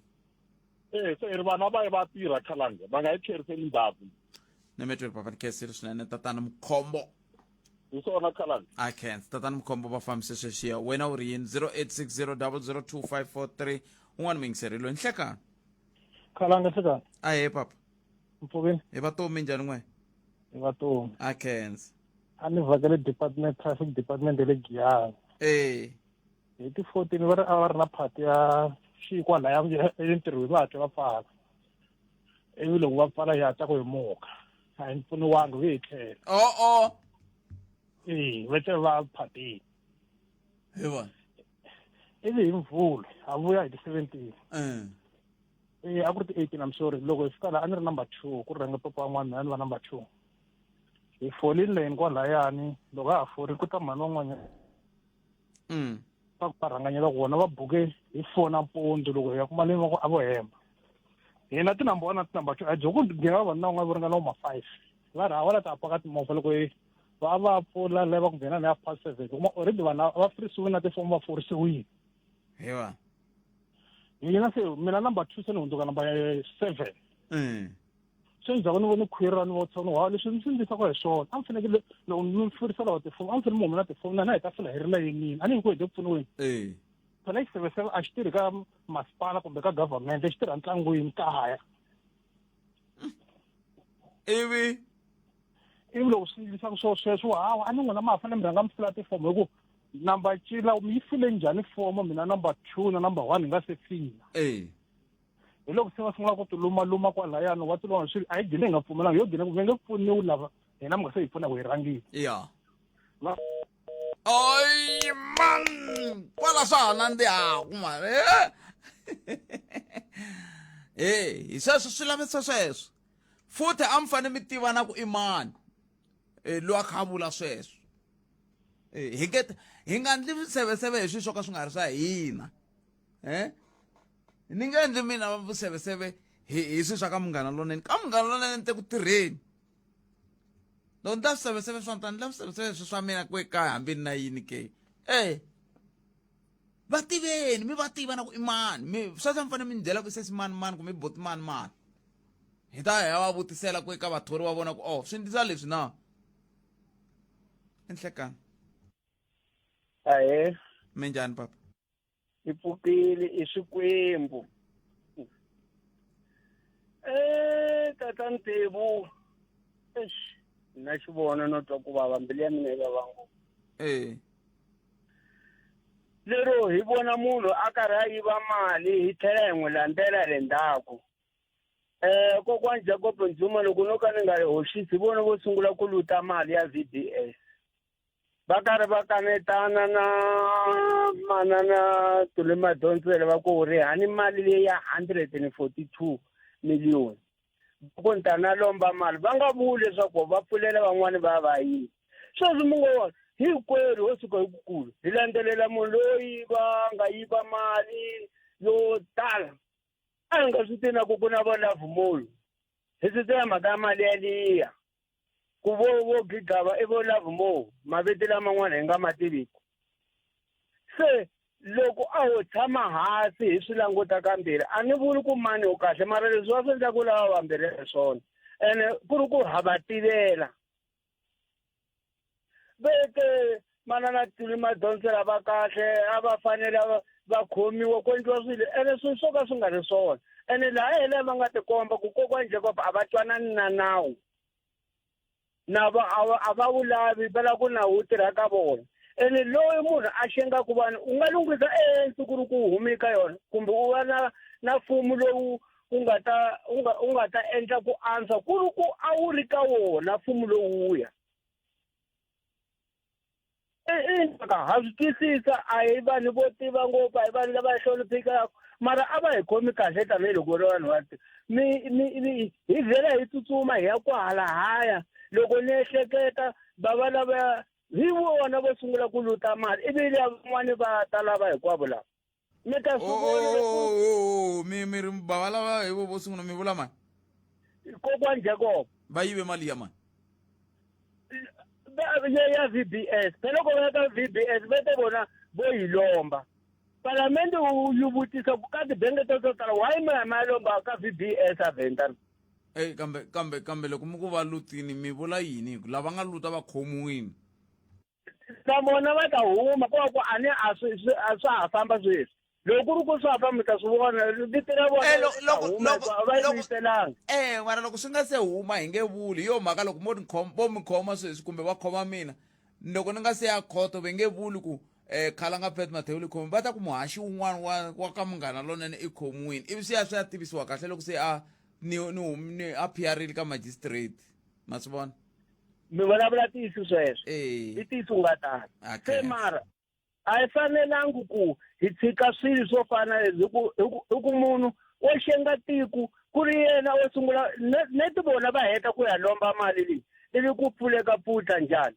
se hi ri vanhu va va tirha khalanga va nga hi tlheriseli ndzhaku nemetweni papa ni khensile swinene tatana Mkhombo hi swona khalanga I can't tatana Mkhombo va fambise sweswiya wena u ri yini 0860002543 un'wana mingiseri loyi nhlekani khalanga nhlekani ahe papa mpfukini hi vatomi njhani n'we hi vatomi I can't a ni vhakele traffic department ya le Giyani hi ti 14 va ri a va ri na phati ya xikwa laya entirhweni va hatla va pfala ivi loko va pfala hi hatla ku hi muka a hi pfuniwangi hi tlhela va tlhela va phatini hi vona ivi hi mvula a vuya hi ti 17 a ku ri ti 18 I'm sorry loko hi fika laha a ni ri number 2 ku rhanga papa wan'wana mina ni va number 2 hi folini lane kwalayani loko ha ha forini ku ta mhani van'wanyana va ku va rhanganyela vona va buke hi 4 nampundzu loko hi ya kuma leni a vo hemba hina ti number 1 na ti number 2 a joko nghena vavanuna van'wana vo ringana ma 5 va ri hawala ta paka timovha loko va pfula lava ku nghena na ya past 7 kuma already vanhu va frisiwile na tifomo va forisiwile hi wa hina se mina number 2 se ni hundzuka number 7 se ndzhaku ni voni khwiri ni vo tshona wa leswi ni swi ndlisaka hi swona a ni fanekele loko ni furisela wa tifomo a ni fanele muhumela tifomo na hi ta fila hi ri layinini a ni nyikiwe hi ti pfuniweni phela xiseveseve a xi tirhi ka masipala kumbe ka government xi tirha ntlangwini kaya ivi loko swi ndlisaka sweswo hawa a ni n'wina ma fanele mi rhanga mi fila tifomo hi ku number cila mi yi file njhani fomo mina number 2 na number 1 hi nga se fila hi loko se va sungula ku ti lumaluma kwalayani wa ti lona swi a yi gine hi nga pfumelanga yo gine ku ve nge pfuniwi lava hina mi nga se hi pfuna ku hi rhangile oy man kwala swa ha nandzihaku mani hi sweswo swi lavisa sweswo futhi a mi fane mi tivana ku i mani loyi a kha a vula sweswo hi nga ndli viseveseve hi swo ka swi nga ri swa hina ni nga endli mina vuseveseve hi swi swa ka Munghana Lonene ka Munghana Lonene ni te ku tirheni loko ndla swiseveseve swa mtani ndla swiseveseve swa mina kwe kaya hambi na yini ke va tiveni mi va tiva na ku i mani mi sweswo mi fanele mi byela ku sesi mani kumbe boti mani hi ta ya va vutisela ku eka vathori va vona ku swi ndlisa leswi na enhlekani ahe minjhani papa i pfukile i swikwembu tata Ntebu na xi vona no twa ku vava mbilu ya mina yi vava ngopfu lero hi vona munhu a karhi a yiva mali hi tlhela hi n'wi landzela le ndzhaku kokwani Jacob Nzuma loko no ka ni nga yi hoxisi vona vo sungula ku luta mali ya VBS va karhi va kanetana na manana Tule Madonsela va ku ri hani mali leyi ya 142 million ku ntana lomba mali va nga vuli leswaku va pfulela van'wani va yini sweswi mu ngo hinkwerhu ho suka hikukulu hi landzelela munhu loyi va nga yiva mali yo tala a hi nga swi tina ku na Vulavula hi swi tiva mhaka ya mali yaliya ku vo gigava i Vulavula maviti laman'wana hi nga ma tiviki se loko a ho tshama hansi hi swi languta kambirhi a ni vuli ku mani u kahle mara leswi va swi endla ku lava vambirhi hi swona ene ku ri ku hava tivela veke manana Tule Madonsela va kahle a va fanele va khomiwa ku endliwa swilo ene swilo swo ka swi nga ri swona ene laha hele va nga tikomba ku kokwani Jacob a va twanani na nawu na a va vulavi va lava ku nawu wu tirha ka vona ene loyi munhu a xengaku vanhu u nga lunghisa ehensi ku ri ku humi ka yona kumbe u va na mfumo lowu u nga ta endla ku antswa ku ri ku a wu ri ka wona mfumo lowuya ha swi twisisa a hi vanhu vo tiva ngopfu a hi vanhu lava hloniphekaka mara a va hi khomi kahle tanihiloko ri vanhu hi vhela hi tsutsuma hi ya kwahala haya loko ni ehleketa va lava hi vona vo sungula ku luta mali ivi van'wani va ta lava hinkwavo lava mi ta mi ri bava lava hi vo sungula mi vula mani kokwani Jacob va yive mali ya mani ya VBS phela loko va ka VBS va te vona vo yi lomba palamende wu vutisa ku ka tibangi to tala why ma lomba ka VBS aventa kambe loko mi ku va lutini mi vula yini lava nga luta va khomiwini na vona va ta huma ku a swa ha famba sweswi loko ku ri ku swi ha famba mi ta swi vona vito ra vona va yi yiselanga mara loko swi nga se huma hi nge vuli hi yo mhaka loko vo mi khoma sweswi kumbe va khoma mina loko ni nga se ya khoto va nge vuli ku khala nga phet Mathewuli khomi va ta ku muhaxi wun'wana wa ka Munghana Lonene i khomiwini ivi swi ya tivisiwa kahle loko se ni a PR-ile ka magistrate ma swi vona mi vulavula tiyisi sweswo i tiyisi u nga tala se mara a hi fanelangi ku hi tshika swilo swo fana hi ku munhu wo xenga tiku ku ri yena wo sungula ne ti vona va heta ku ya lomba mali leyi ivi ku pfuleka putla njhani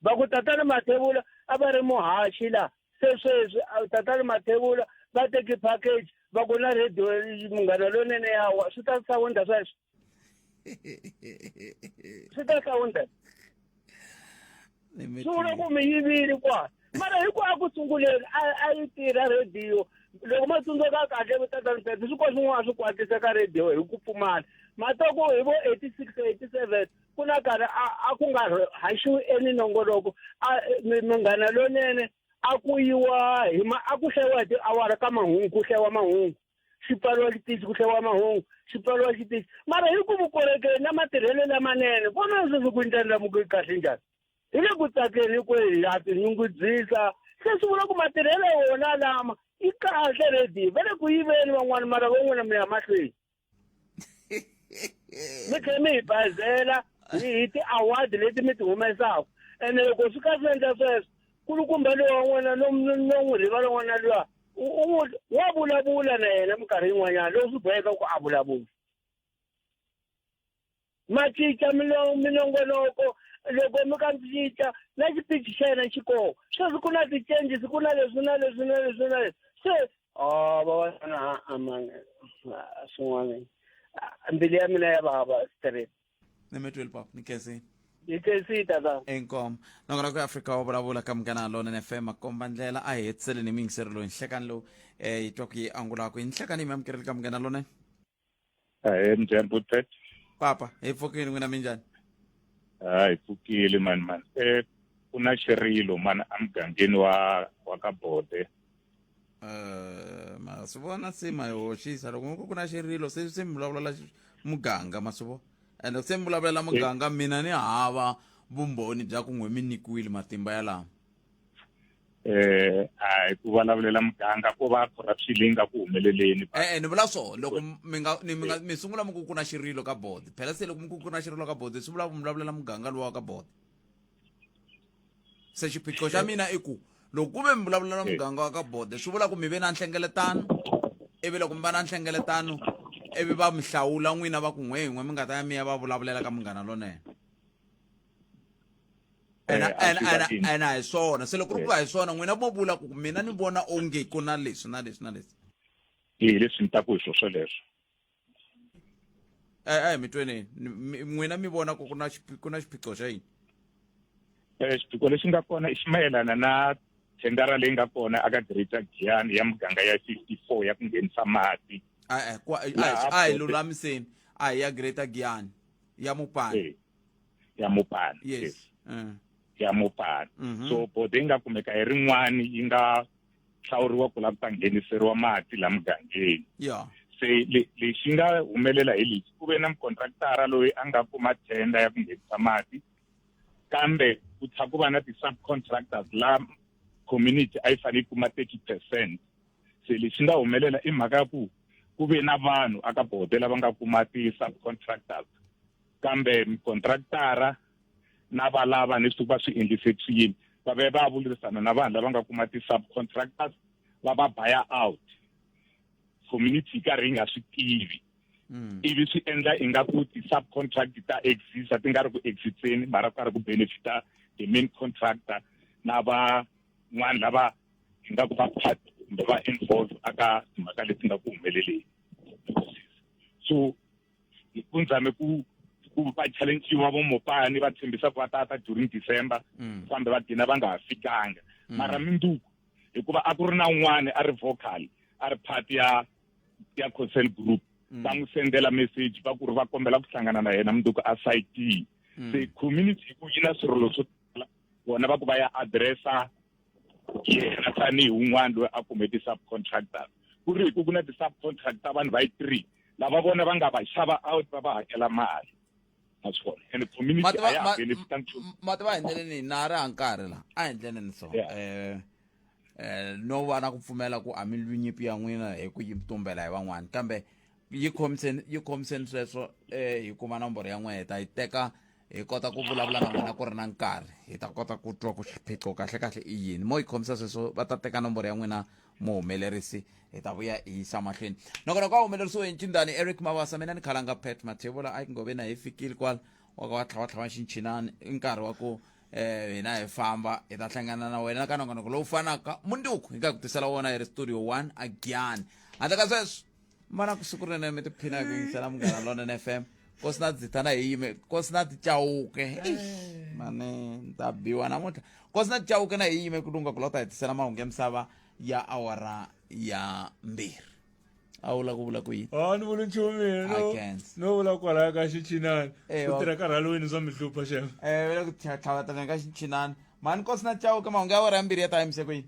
va ku tatana Mathewula a va ri muhaxi laha se sweswi tatana Mathewula va teki package va ku na radio Munghana Lonene yawa swi ta sawunda sweswo swi ta sawunda swi vula ku mi yivile kwa mara hikwako ku sunguleni a yi tirha radio loko ma tsundzuka kahle vutatana Ntebu swi ko swin'wana swi kwatisa ka radio hi ku pfumala matoko hi vo 86 87 ku na nkarhi a ku nga haxiwi any nongoloko Munghana Lonene a ku yiwa a ku hlayiwa hi tiawara ka mahungu ku hlayiwa mahungu xipfariwa xitichi ku hlayiwa mahungu xipfariwa xitichi mara hi ku vukorhokeri na matirhelo lamanene vona sweswi ku ndlandlamuki kahle njhani hi le ku tsakeni kwehi ha tinyungubyisa se swi vula ku matirhelo ya wona lama i kahle radio va le ku yiveni van'wani mara van'wana mi ya mahlweni mi tlhela mi hi bazela hi ti-award leti mi ti humesaka ene loko swi ka swi endla sweswo kulukumba loyi wan'wana no n'wi rivala n'wana luya wa vulavula na yena minkarhi yin'wanyana loko swi boheka ku a vulavula ma cinca minongonoko loko mi kandziyisa na xipidi xa yena xi koho sweswi ku na ti-changes ku na leswi na leswi na leswi na leswi se vavanuna swin'wana mbilu ya mina ya vava straight nemetweli papa ni khensi yi khensi tata enkom nokona ku Afrika wa vulavula ka Munghana Lonene FM akomba ndlela a hi hetisele ni mingiseri loyi nhlekani lowu yi twa ku yi angulaka hi nhlekani yi mamkereli ka Munghana Lonene njhani Butet papa hi pfukile n'wina minjhani hi pfukile man ku na xirilo man a mugangeni wa ka Bode ma swi vona se ma hoxisa loko ku na xirilo se mi vulavulela muganga ma swi vona and se mi vulavulela muganga mina ni hava vumbhoni bya ku n'we mi nyikiwile matimba ya lama hayi ku vulavulela muganga ku va corruption leyi nga ku humeleleni ni vula swona loko mi sungula mi ku na xirilo ka Bode phela se loko mi ku na xirilo ka Bode swi vula ku mi vulavulela muganga lowa ka Bode se xiphiqo xa mina i ku loko ku ve mi vulavulela muganga wa ka Bode swi vula ku mi ve na nhlengeletano ivi loko mi va na nhlengeletano ivi va mi hlawula n'wina va ku n'we mi nga ta ya mi ya va vulavulela ka Munghana Lonene ena hi swona se loko ri ku hi swona n'wina mo vula ku mina ni vona onge ku na leswi na leswi na leswi leswi ni ta ku hi swo sweleswo mi tweneni n'wina mi vona ku ku na xiphiqo xa yini xiphiqo lexi nga kona i xi mayelana na thendara leyi nga kona aka Greater Giyani ya muganga ya 54 ya ku nghenisa mati a hi lulamiseni a hi ya Greater Giyani ya Mopani ya Mopani yes ya Mopani so Bode yi nga kumeka hi rin'wani yi nga hlawuriwa ku lava ku ta ngheniseriwa mati la mugangeni se lexi nga humelela hi lexi ku ve na mukontraktara loyi a nga kuma tender ya ku nghenisa mati kambe ku tlha ku va na ti-subcontractors la community a yi fanele yi kuma 30%. Se lexi nga humelela i mhaka ya ku ku ve na vanhu aka Bode lava nga kuma ti-subcontractors kambe mukontraktara na valava ni swi va swi endlise swiyini va ve va vulavurisana na vanhu lava nga kuma ti-subcontractors va va buy out community karhi yi nga swi tivi ivi swi endla ingaku ti-subcontract ta exista ti nga ri ku exiteni mara ku karhi ku benefita the main contractor na van'wana lava ingaku va part kumbe va involve aka timhaka leti nga ku humeleleni so ku nzame ku va challenge-iwa vo Mopani va tshembisa ku va tata during December kambe va dina va nga ha fikanga mara minduku hikuva a ku ri na un'wana a ri vocal a ri part ya consent group va n'wi sendela message va ku ri va kombela ku hlangana na yena minduku a site se community ku yi na swirilo swo tala vona va ku va ya addressa yena tanihi un'wana loyi a kume ti-subcontractors ku ri ku na ti-subcontractor vanhu va yi 3 lava vona va nga va xava out va va hakela mali aswona and community a ya benefita mati va endleleni na ri nkarhi la a endleleni so no va na ku pfumela ku a mi nyimpi ya n'wina hi ku yi tumbela hi van'wana kambe yi khomiseni sweswo hi kuma nomboro ya n'wina hi ta yi teka hi kota ku vulavula na n'wina ku ri na nkarhi hi ta kota ku twa ku xiphiqo kahle i yini mo hi khomisa sweswo va ta teka nomboro ya n'wina muhumelerisi hi ta vuya hi yisa mahlweni nakona kwa humelerisiwe hi ncindani Eric Mavasa mina ni khalanga Pet Mathebula a ngove na hi fikile kwala wa ka wa tlhava xinchinani i nkarhi wa ku hina hi famba hi ta hlangana na wena ka nongonoko lowu fanaka munduku hi nga ku tisela wona hi ri studio 1 again handle ka sweswo mana ku siku rinene mi tiphina ku yingisela Munghana Lonene FM kosina dzitana hi yime kosina tichauke mane ntabiwa namuntlha kosina tichauke na hi yime ku lunga ku lota hi tisela mahungu ya misava ya awara ya 2 a vula ku vula ku yini ni vula nchumu no vula kwalaya ka xichinani ku tirha karhalweni swa mihlupha xema vele ku tlhavatana ka xichinani mani kosina tichauke mahungu ya awara ya 2 ya ta yimise ku yini